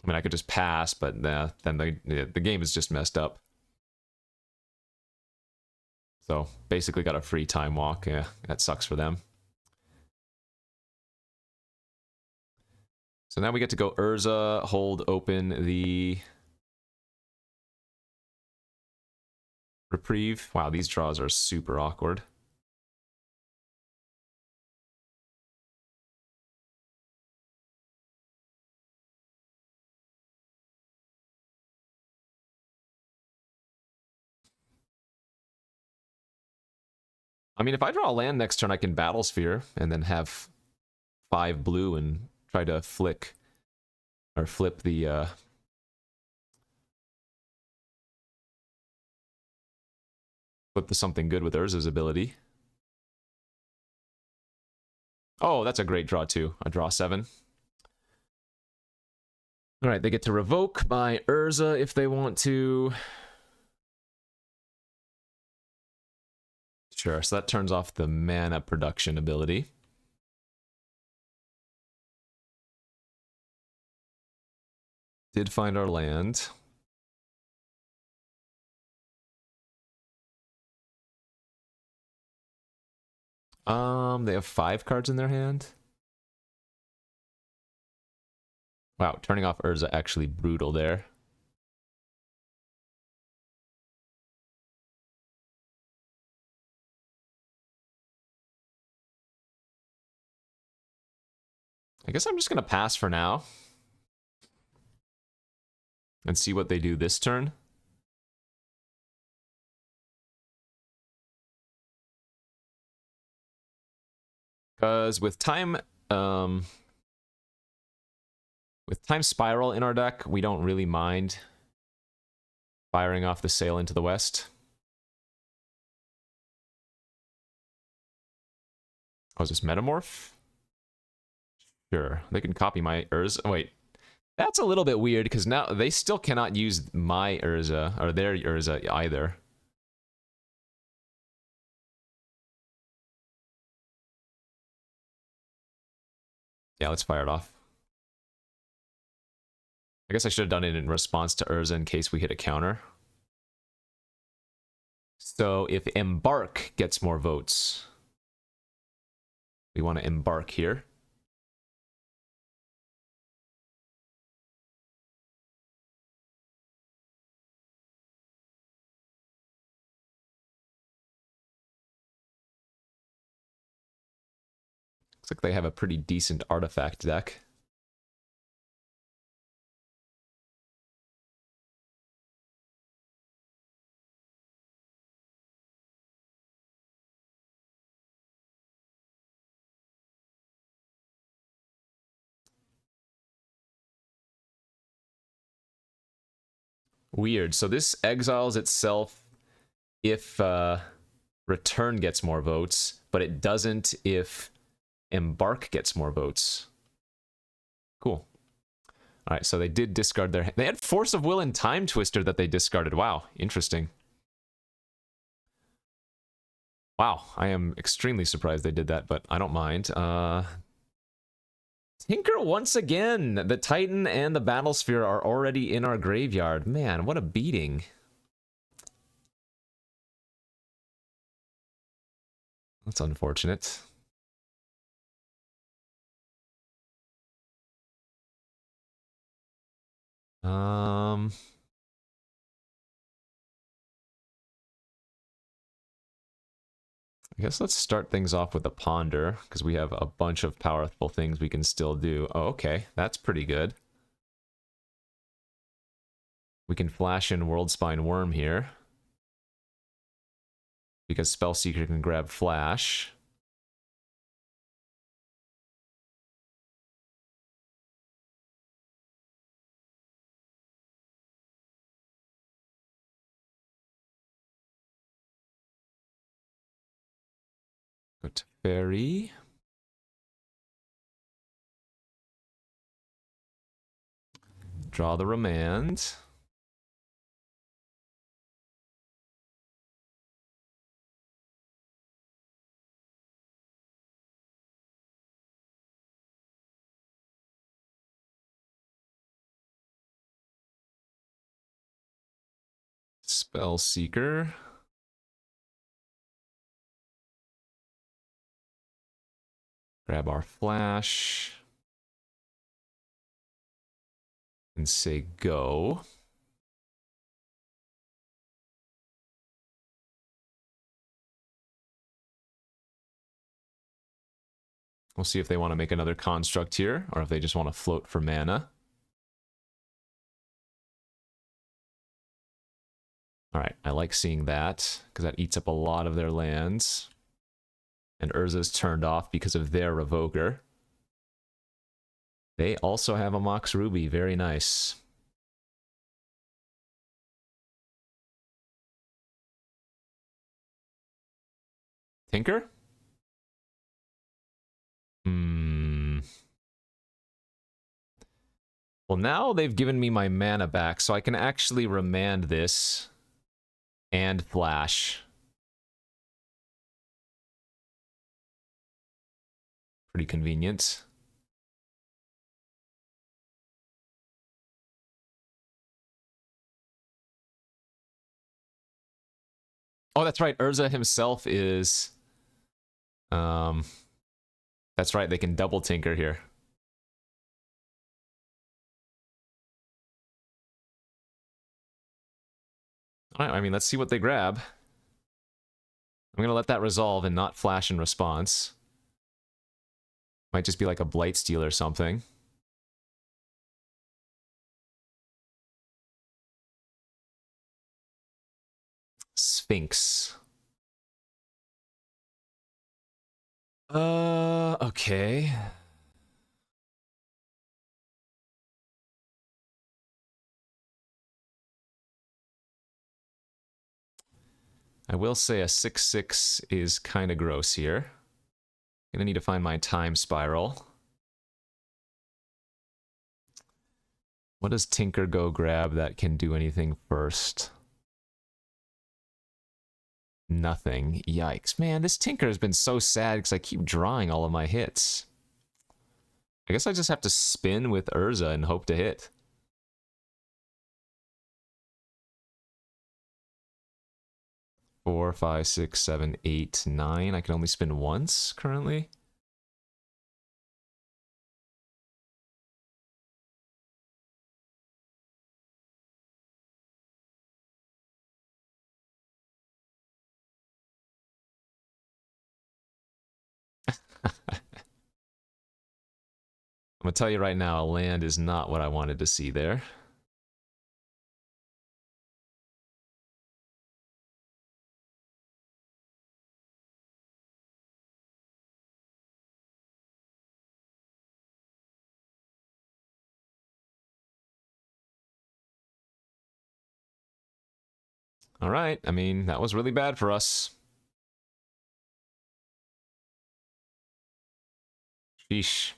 I mean, I could just pass, but then the game is just messed up. So, basically got a free time walk. Yeah, that sucks for them. So now we get to go Urza, hold open the... Reprieve. Wow, these draws are super awkward. I mean, if I draw a land next turn, I can Battle Sphere and then have 5 blue and try to flick or flip the something good with Urza's ability. Oh, that's a great draw too. A draw 7. All right, they get to revoke by Urza if they want to. Sure, so that turns off the mana production ability. Did find our land. They have 5 cards in their hand. Wow, turning off Urza actually brutal there. I guess I'm just gonna pass for now. And see what they do this turn. Because with time Spiral in our deck, we don't really mind firing off the sail into the west. Oh, is this Metamorph? Sure. They can copy my Urza. Oh, wait. That's a little bit weird, because now they still cannot use my Urza, or their Urza either. Yeah, let's fire it off. I guess I should have done it in response to Urza in case we hit a counter. So if Embark gets more votes, we want to Embark here. Looks like they have a pretty decent artifact deck. Weird. So this exiles itself if Return gets more votes, but it doesn't if Embark gets more votes. Cool. All right, so they did discard their... They had Force of Will and Time Twister that they discarded. Wow, interesting. Wow, I am extremely surprised they did that, but I don't mind. Tinker once again! The Titan and the Battlesphere are already in our graveyard. Man, what a beating. That's unfortunate. I guess let's start things off with a Ponder, because we have a bunch of powerful things we can still do. Oh, okay. That's pretty good. We can flash in Worldspine Worm here, because Spellseeker can grab Flash. Go to Fairy. Draw the Remand. Spellseeker. Grab our Flash. And say go. We'll see if they want to make another construct here, or if they just want to float for mana. Alright, I like seeing that, because that eats up a lot of their lands. And Urza's turned off because of their Revoker. They also have a Mox Ruby, very nice. Tinker? Well, now they've given me my mana back, so I can actually remand this and flash. Pretty convenient. Oh, that's right. Urza himself is... That's right. They can double tinker here. All right, I mean, let's see what they grab. I'm going to let that resolve and not flash in response. Might just be like a Blightsteel or something. Sphinx. Okay. I will say a 6/6 is kind of gross here. Gonna need to find my time spiral. What does Tinker go grab that can do anything first? Nothing. Yikes. Man, this Tinker has been so sad because I keep drawing all of my hits. I guess I just have to spin with Urza and hope to hit. Four, 5, 6, 7, 8, 9. I can only spin once currently. I'm gonna tell you right now, a land is not what I wanted to see there. All right, I mean, that was really bad for us. Sheesh.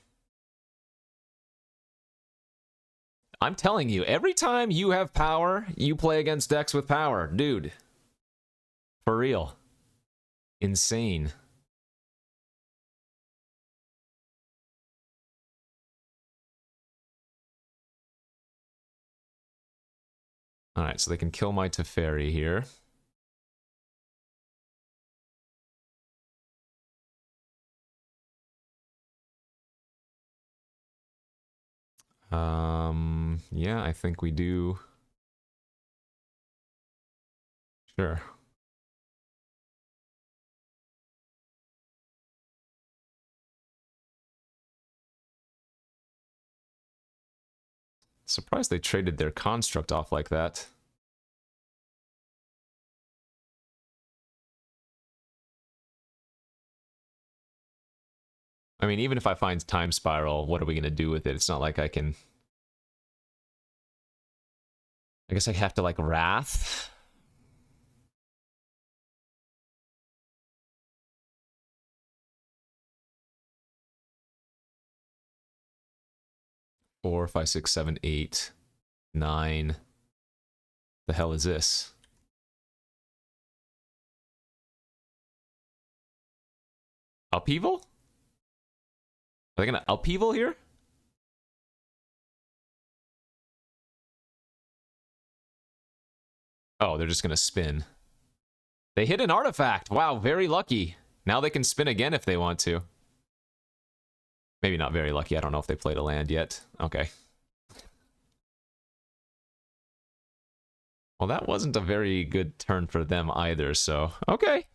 I'm telling you, every time you have power, you play against decks with power. Dude. For real. Insane. Alright, so they can kill my Teferi here. Yeah, I think we do. Sure. Surprised they traded their construct off like that. I mean, even if I find Time Spiral, what are we going to do with it? It's not like I can... I guess I have to, like, Wrath? Four, 5, 6, 7, 8, 9. The hell is this? Upheaval? Are they gonna upheaval here? Oh, they're just gonna spin. They hit an artifact! Wow, very lucky. Now they can spin again if they want to. Maybe not very lucky, I don't know if they played a land yet. Okay. Well, that wasn't a very good turn for them either, so... Okay.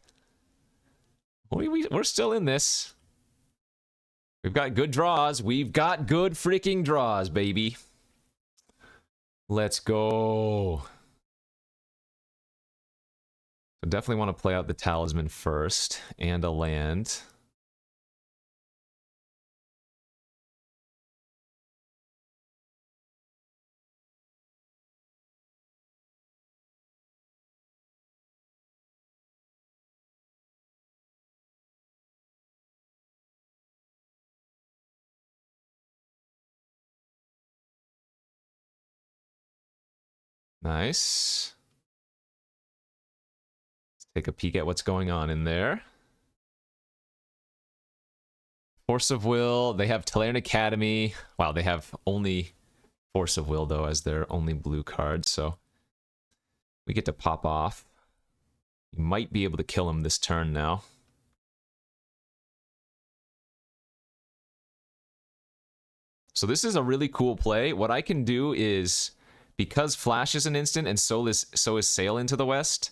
We're still in this. We've got good draws. We've got good freaking draws, baby. Let's go. So definitely want to play out the Talisman first, and a land. Nice. Let's take a peek at what's going on in there. Force of Will. They have Talarian Academy. Wow, they have only Force of Will, though, as their only blue card, so we get to pop off. You might be able to kill him this turn now. So this is a really cool play. What I can do is, because Flash is an instant and so is Sail into the West,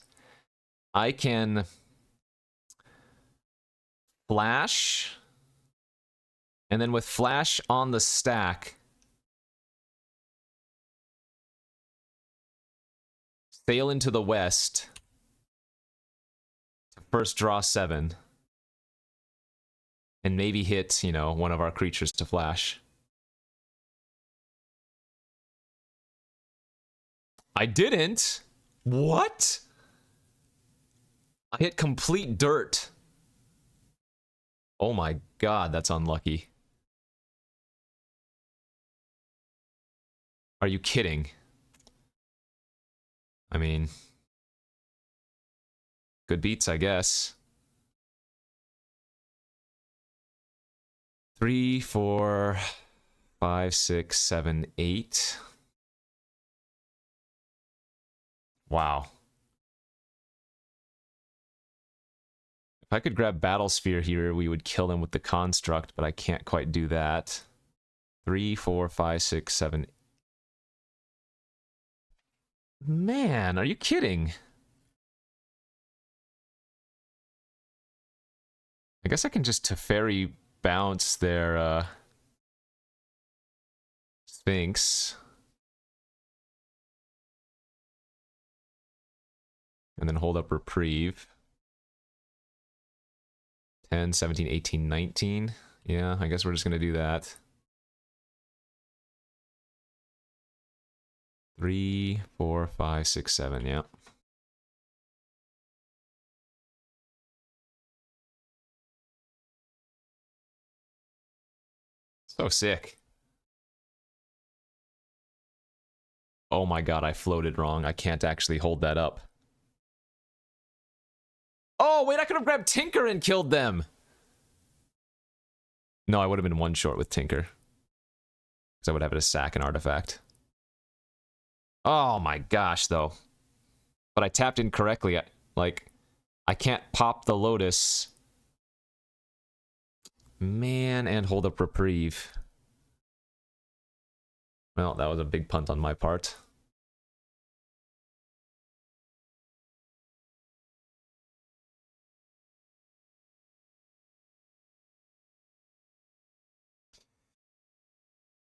I can Flash, and then with Flash on the stack, Sail into the West to first draw 7. And maybe hit, you know, one of our creatures to Flash. I didn't. What? I hit complete dirt. Oh my god, that's unlucky. Are you kidding? I mean, good beats, I guess. 3, 4, 5, 6, 7, 8. Wow. If I could grab Battle Sphere here, we would kill him with the Construct, but I can't quite do that. 3, 4, 5, 6, 7. Man, are you kidding? I guess I can just Teferi bounce their Sphinx. And then hold up Reprieve. 10, 17, 18, 19. Yeah, I guess we're just going to do that. 3, 4, 5, 6, 7, yeah. So sick. Oh my god, I floated wrong. I can't actually hold that up. Oh, wait, I could have grabbed Tinker and killed them! No, I would have been one short with Tinker. Because I would have it to sack an artifact. Oh my gosh, though. But I tapped incorrectly. I can't pop the Lotus. Man, and hold up Reprieve. Well, that was a big punt on my part.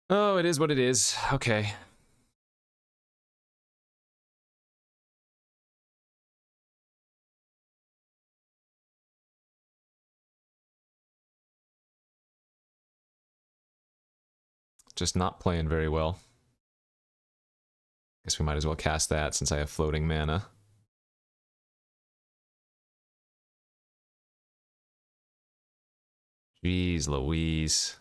Oh, it is what it is. Okay. Just not playing very well. Guess we might as well cast that since I have floating mana. Jeez Louise.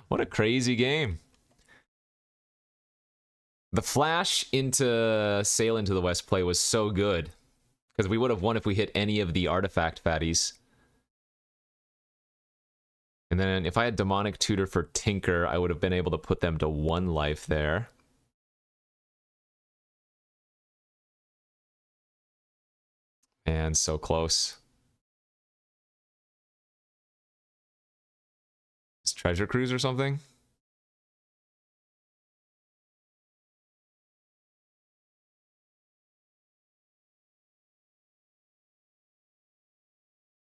What a crazy game. The Flash into Sail into the West play was so good. Because we would have won if we hit any of the artifact fatties. And then if I had Demonic Tutor for Tinker, I would have been able to put them to 1 life there. And so close. Is Treasure Cruise or something?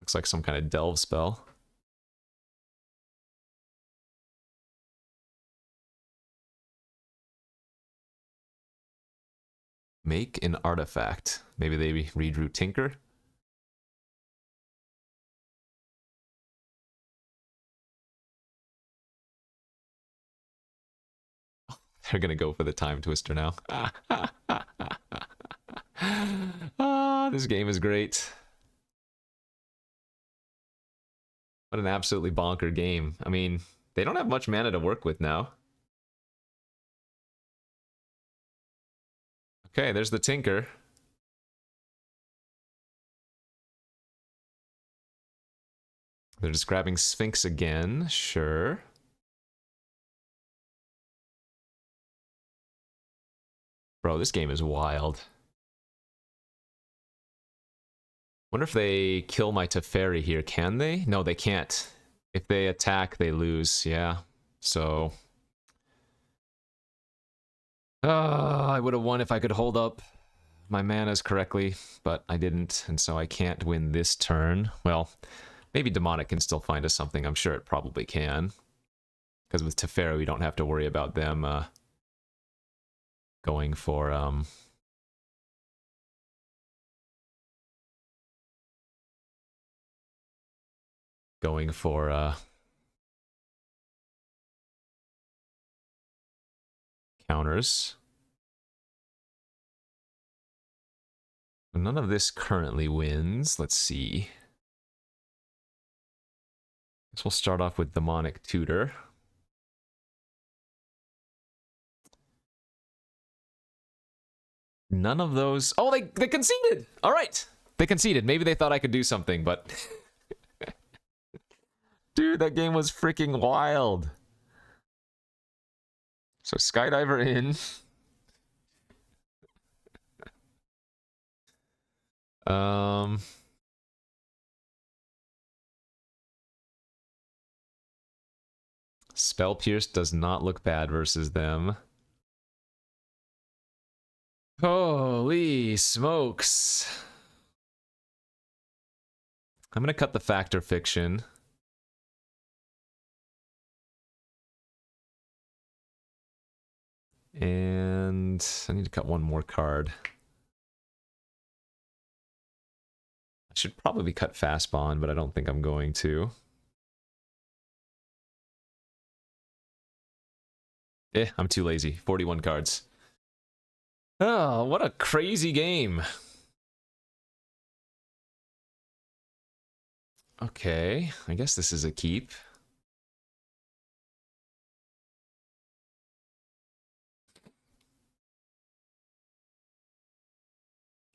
Looks like some kind of delve spell. Make an artifact. Maybe they redrew Tinker? They're gonna go for the Time Twister now. Ah, this game is great. What an absolutely bonker game. I mean, they don't have much mana to work with now. Okay, there's the Tinker. They're just grabbing Sphinx again, sure. Bro, this game is wild. Wonder if they kill my Teferi here. Can they? No, they can't. If they attack, they lose. Yeah. So... I would have won if I could hold up my manas correctly, but I didn't, and so I can't win this turn. Well, maybe Demonic can still find us something. I'm sure it probably can. Because with Teferi, we don't have to worry about them going for... going for counters. None of this currently wins. Let's see. Guess we'll start off with Demonic Tutor. None of those... Oh, they conceded! All right! They conceded. Maybe they thought I could do something, but... Dude, that game was freaking wild. So Skydiver in. Spell Pierce does not look bad versus them. Holy smokes. I'm gonna cut the Factor Fiction. And I need to cut one more card. I should probably cut Fast Bond, but I don't think I'm going to. I'm too lazy. 41 cards. Oh, what a crazy game. Okay, I guess this is a keep.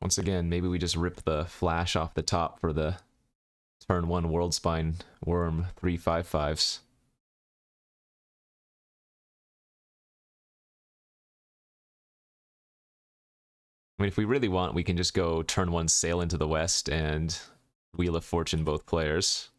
Once again, maybe we just rip the flash off the top for the turn 1 World Spine Worm 3/5/5s. I mean, if we really want, we can just go turn 1 Sail into the West and Wheel of Fortune both players.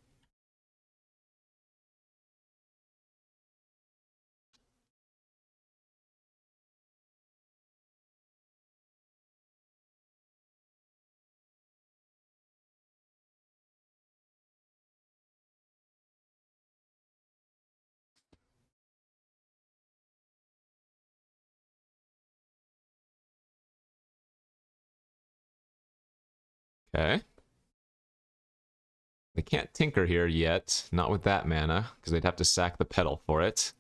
Okay. They can't tinker here yet, not with that mana, because they'd have to sack the pedal for it.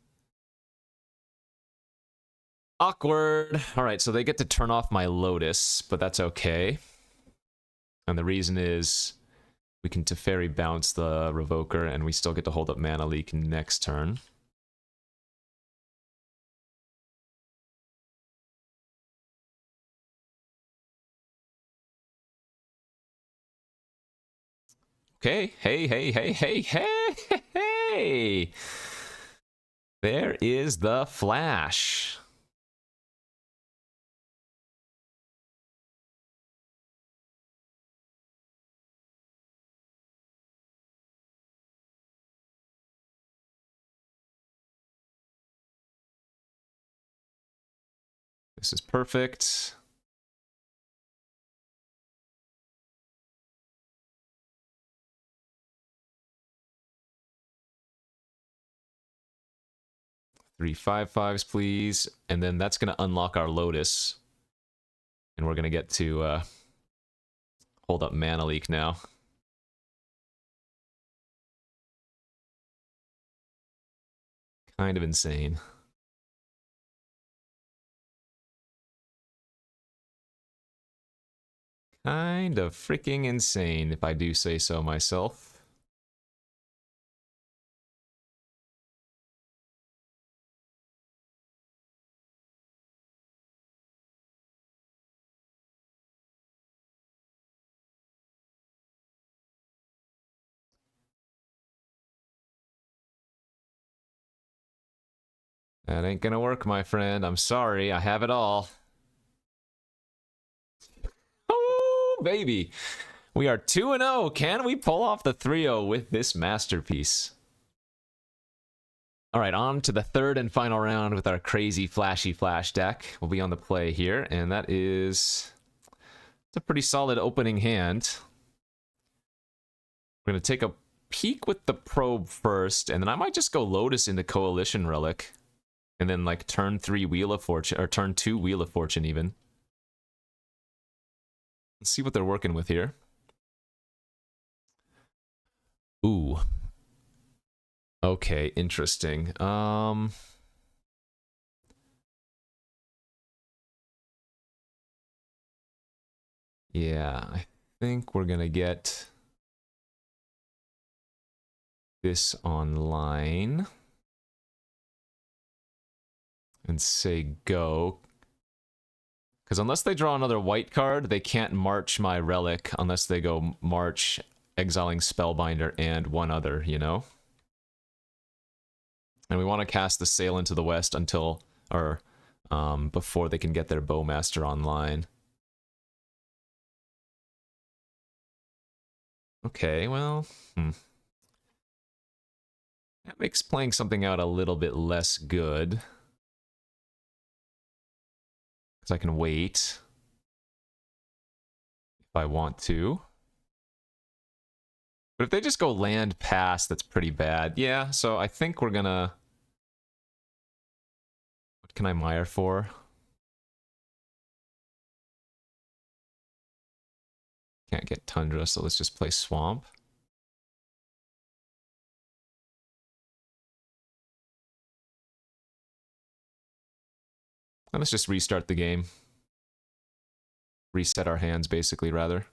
Awkward! Alright, so they get to turn off my Lotus, but that's okay. And the reason is we can Teferi bounce the Revoker, and we still get to hold up Mana Leak next turn. Okay, hey! There is the flash. This is perfect. Three 5/5s, please. And then that's going to unlock our Lotus. And we're going to get to hold up Mana Leak now. Kind of insane. Kind of freaking insane, if I do say so myself. That ain't gonna work, my friend. I'm sorry, I have it all. baby. We are 2-0. Can we pull off the 3-0 with this masterpiece? All right, on to the third and final round with our crazy flashy flash deck. We'll be on the play here, and that is... It's a pretty solid opening hand. We're going to take a peek with the probe first, and then I might just go Lotus into Coalition Relic. And then, like, turn 3 Wheel of Fortune, or turn 2 Wheel of Fortune, even. Let's see what they're working with here. Ooh. Okay, interesting. Yeah, I think we're gonna get this online and say go. Because unless they draw another white card, they can't march my relic unless they go march, exiling Spellbinder and one other, you know? And we want to cast the Sail into the West until, or before they can get their Bowmaster online. Okay, well, that makes playing something out a little bit less good. Because I can wait if I want to. But if they just go land pass, that's pretty bad. Yeah, so I think we're gonna... What can I mire for? Can't get Tundra, so let's just play Swamp. And let's just restart the game. Reset our hands, basically, rather.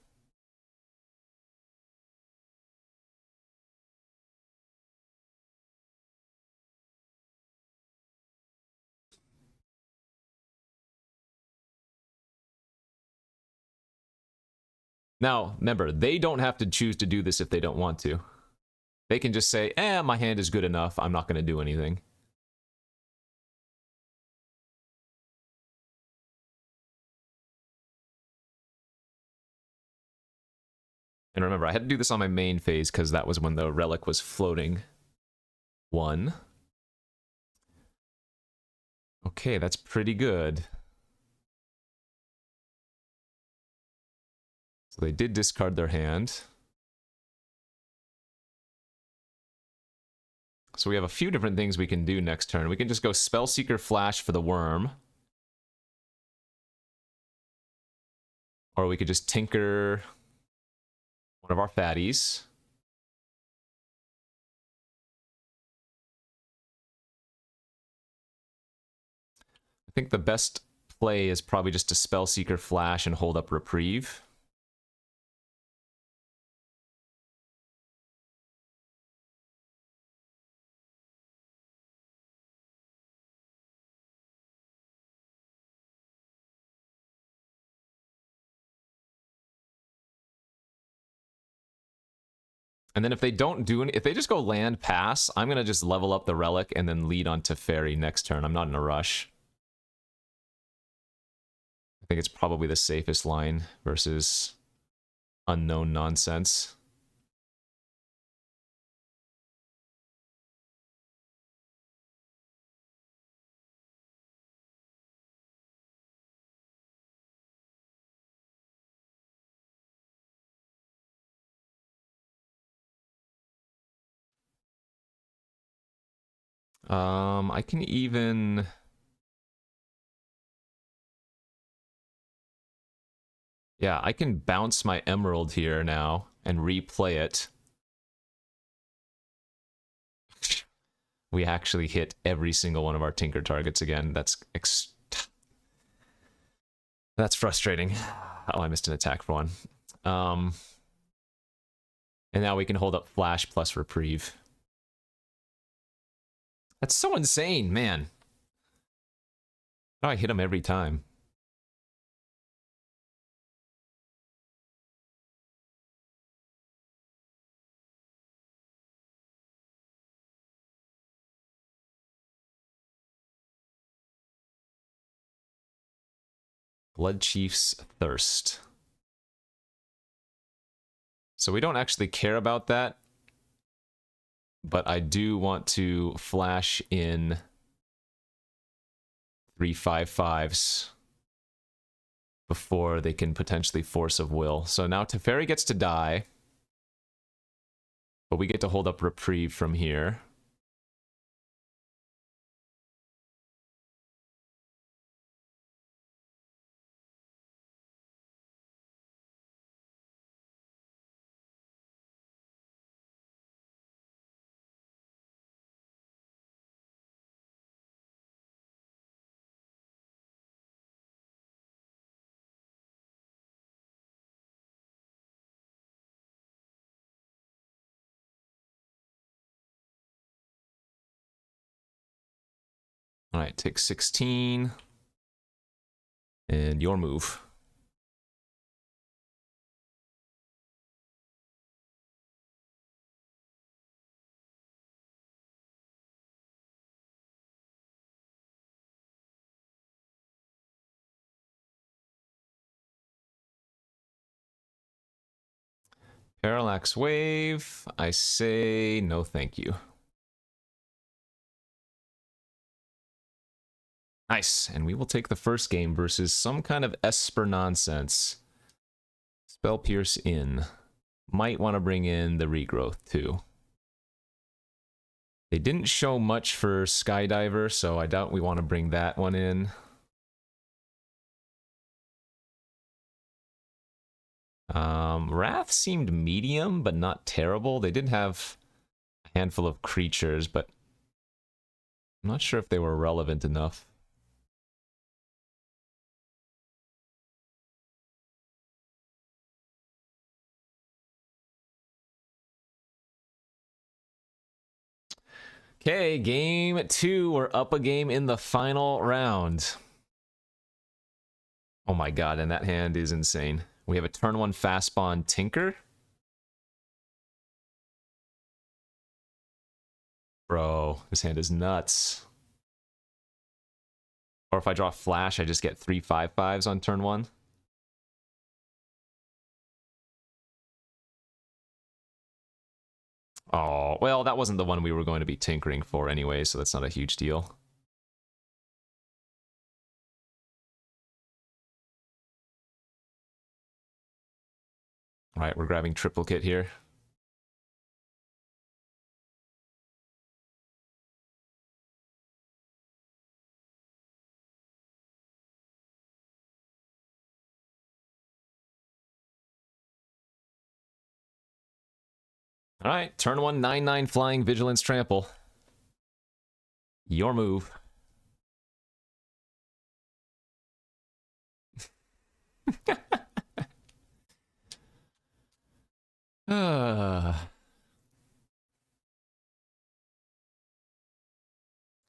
Now, remember, they don't have to choose to do this if they don't want to. They can just say, my hand is good enough, I'm not going to do anything. And remember, I had to do this on my main phase because that was when the relic was floating. 1. Okay, that's pretty good. So they did discard their hand. So we have a few different things we can do next turn. We can just go Spellseeker Flash for the worm. Or we could just tinker one of our fatties. I think the best play is probably just to Spellseeker Flash and hold up Reprieve. And then if they don't do any, if they just go land pass, I'm gonna just level up the relic and then lead on Teferi next turn. I'm not in a rush. I think it's probably the safest line versus unknown nonsense. I can even... Yeah, I can bounce my Emerald here now and replay it. We actually hit every single one of our Tinker targets again. That's frustrating. Oh, I missed an attack for one. And now we can hold up Flash plus Reprieve. That's so insane, man. Oh, I hit him every time. Blood Chief's Thirst. So we don't actually care about that. But I do want to flash in 3/5/5s before they can potentially force of will. So now Teferi gets to die. But we get to hold up reprieve from here. All right, take 16. And your move. Parallax Wave. I say no thank you. Nice. And we will take the first game versus some kind of Esper nonsense. Spell Pierce in. Might want to bring in the regrowth too. They didn't show much for Skydiver, so I doubt we want to bring that one in. Wrath seemed medium, but not terrible. They did have a handful of creatures, but I'm not sure if they were relevant enough. Okay, game 2. We're up a game in the final round. Oh my god, and that hand is insane. We have a turn 1 fast spawn Tinker. Bro, this hand is nuts. Or if I draw Flash, I just get 3/5/5s on turn 1. Oh, well, that wasn't the one we were going to be tinkering for anyway, so that's not a huge deal. All right, we're grabbing triplicate here. All right, turn 1, 9/9 flying vigilance trample. Your move.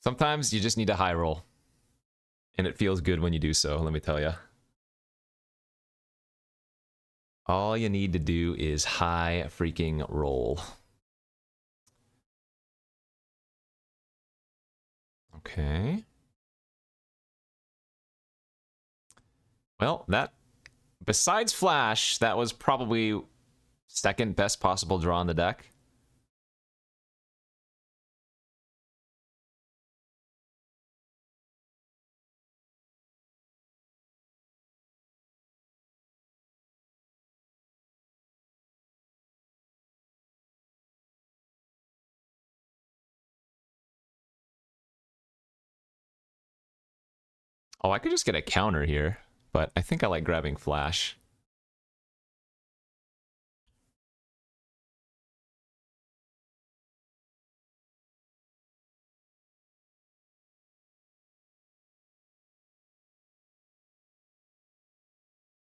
Sometimes you just need a high roll. And it feels good when you do so, let me tell you. All you need to do is high freaking roll. Okay. Well, that... Besides Flash, that was probably second best possible draw on the deck. Oh, I could just get a counter here, but I think I like grabbing Flash.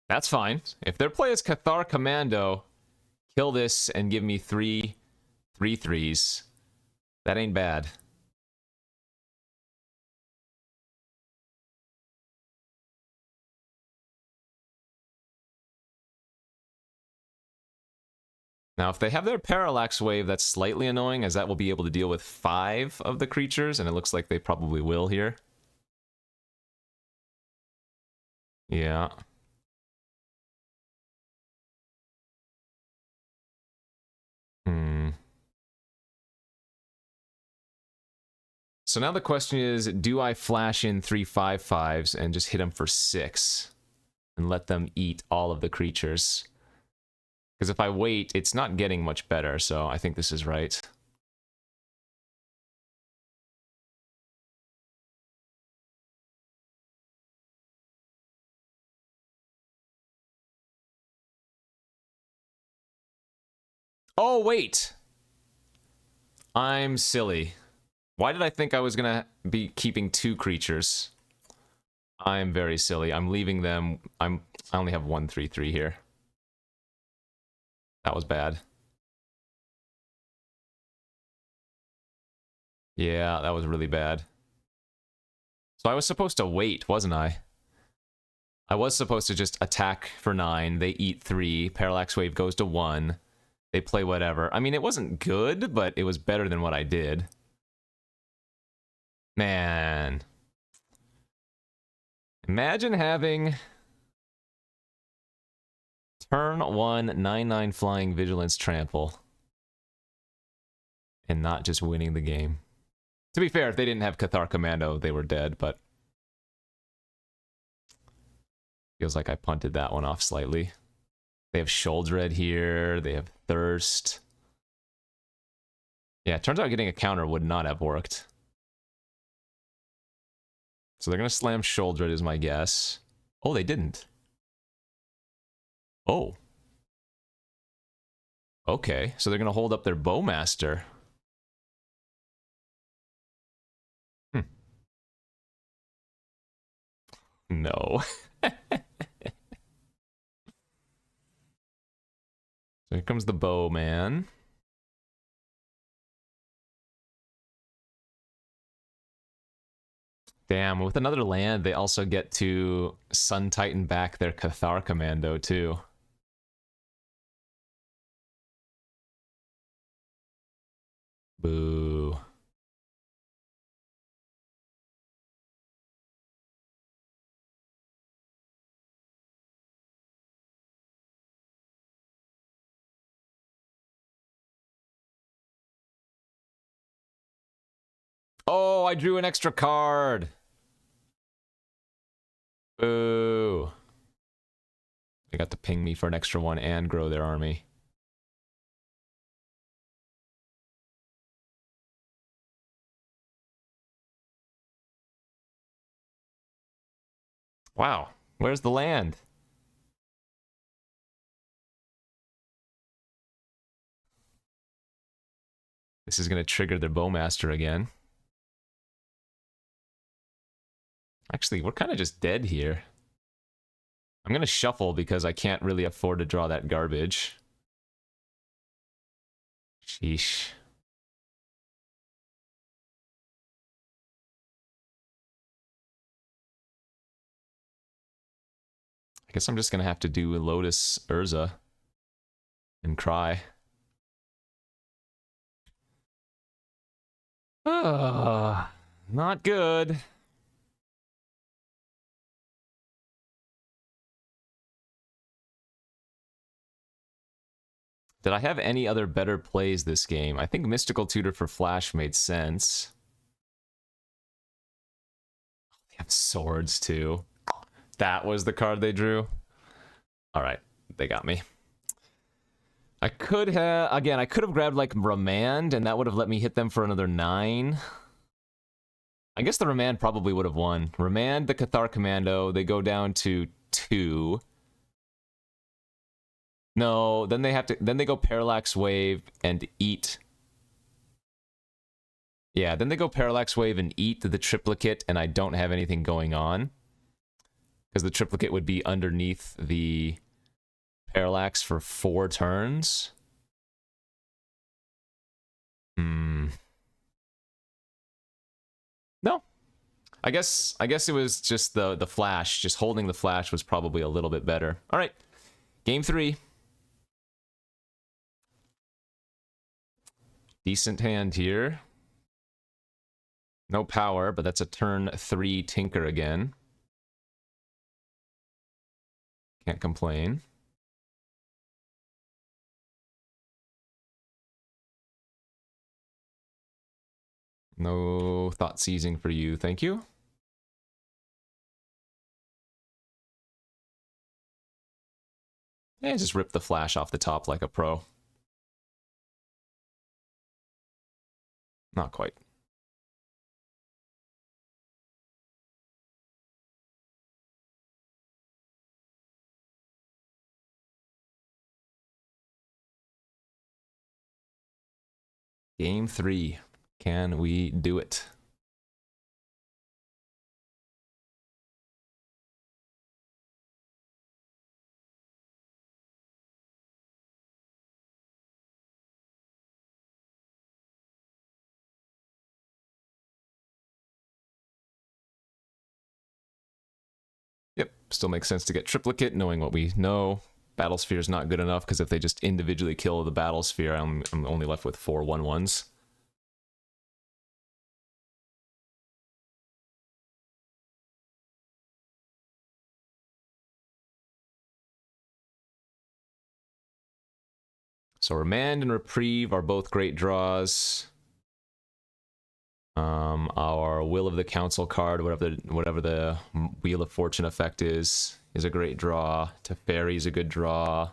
That's fine. If their play is Cathar Commando, kill this and give me 3/3s. That ain't bad. Now, if they have their Parallax Wave, that's slightly annoying, as that will be able to deal with 5 of the creatures, and it looks like they probably will here. Yeah. So now the question is, do I flash in 3 5/5s and just hit them for 6 and let them eat all of the creatures? Because if I wait, it's not getting much better, so I think this is right. Oh, wait! I'm silly. Why did I think I was gonna be keeping 2 creatures? I'm very silly. I'm leaving them... I only have 1 3/3 here. That was bad. Yeah, that was really bad. So I was supposed to wait, wasn't I? I was supposed to just attack for 9, they eat 3, Parallax Wave goes to 1, they play whatever. I mean, it wasn't good, but it was better than what I did. Man. Imagine having... Turn 1, 9/9 flying Vigilance Trample. And not just winning the game. To be fair, if they didn't have Cathar Commando, they were dead, but... Feels like I punted that one off slightly. They have Sholdred here, they have Thirst. Yeah, it turns out getting a counter would not have worked. So they're gonna slam Sholdred is my guess. Oh, they didn't. Oh. Okay, so they're gonna hold up their Bowmaster. No. So here comes the Bowman. Damn, with another land, they also get to Sun Titan back their Cathar Commando, too. Boo. Oh, I drew an extra card! Boo. They got to ping me for an extra one and grow their army. Wow, where's the land? This is going to trigger their Bowmaster again. Actually, we're kind of just dead here. I'm going to shuffle because I can't really afford to draw that garbage. Sheesh. I guess I'm just going to have to do Lotus Urza and cry. Not good. Did I have any other better plays this game? I think Mystical Tutor for Flash made sense. They have swords, too. That was the card they drew? Alright, they got me. I could have... Again, I could have grabbed, like, Remand, and that would have let me hit them for another 9. I guess the Remand probably would have won. Remand, the Cathar Commando, they go down to 2. No, then they have to... Then they go Parallax Wave and eat... Yeah, then they go Parallax Wave and eat the triplicate, and I don't have anything going on. Because the triplicate would be underneath the Parallax for 4 turns. No. I guess it was just the flash. Just holding the flash was probably a little bit better. All right. Game 3. Decent hand here. No power, but that's a turn 3 Tinker again. Can't complain. No thought seizing for you, thank you. And just rip the flash off the top like a pro. Not quite. Game 3. Can we do it? Yep, still makes sense to get triplicate, knowing what we know. Battlesphere is not good enough, because if they just individually kill the Battlesphere, I'm only left with 4 1/1s. So Remand and Reprieve are both great draws. Our Will of the Council card, whatever the Wheel of Fortune effect is a great draw. Teferi is a good draw.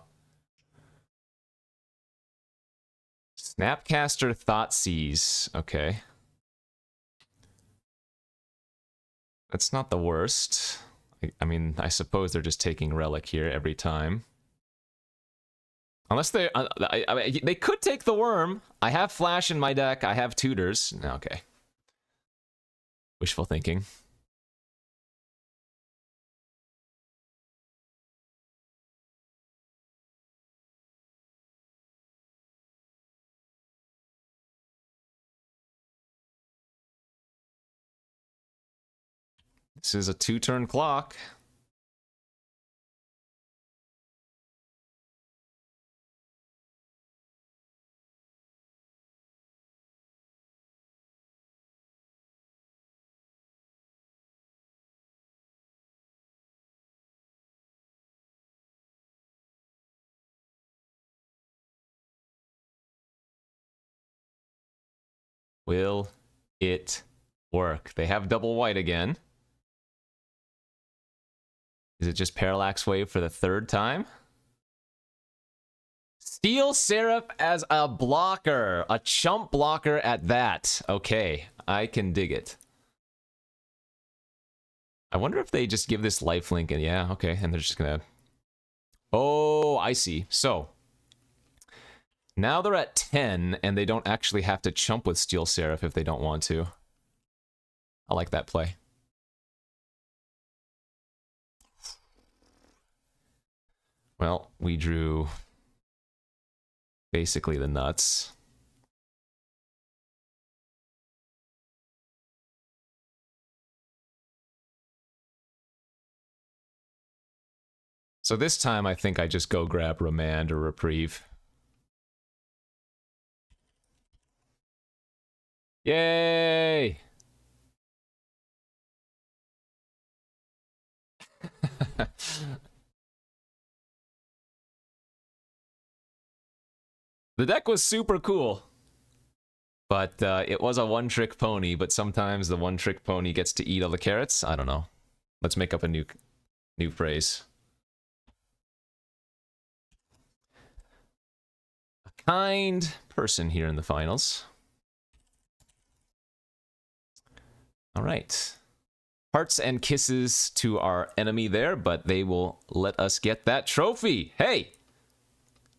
Snapcaster Thoughtseize. Okay. That's not the worst. I mean, I suppose they're just taking Relic here every time. Unless they... they could take the Worm. I have Flash in my deck. I have Tutors. Okay. Wishful thinking. This is a 2-turn clock. Will it work? They have double white again. Is it just Parallax Wave for the 3rd time? Steel Seraph as a blocker. A chump blocker at that. Okay, I can dig it. I wonder if they just give this lifelink and yeah, okay, and they're just gonna... Oh, I see. So, now they're at 10, and they don't actually have to chump with Steel Seraph if they don't want to. I like that play. Well, we drew basically the nuts. So this time I think I just go grab Remand or Reprieve. Yay! The deck was super cool. But it was a one-trick pony, but sometimes the one-trick pony gets to eat all the carrots. I don't know. Let's make up a new phrase. A kind person here in the finals. All right. Hearts and kisses to our enemy there, but they will let us get that trophy. Hey!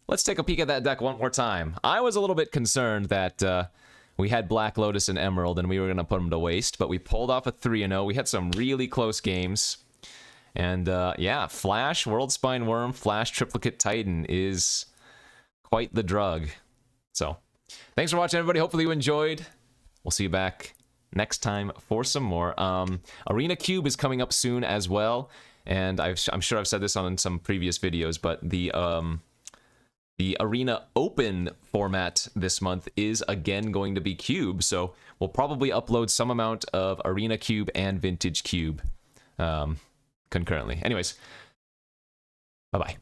Let's take a peek at that deck one more time. I was a little bit concerned that we had Black Lotus and Emerald and we were going to put them to waste, but we pulled off a 3-0. We had some really close games. And yeah, Flash, Worldspine Worm, Flash Triplicate Titan is quite the drug. So, thanks for watching, everybody. Hopefully you enjoyed. We'll see you back next time for some more. Arena Cube is coming up soon as well. And I'm sure I've said this on some previous videos, but the Arena Open format this month is again going to be Cube, so we'll probably upload some amount of Arena Cube and Vintage Cube concurrently. Anyways, bye-bye.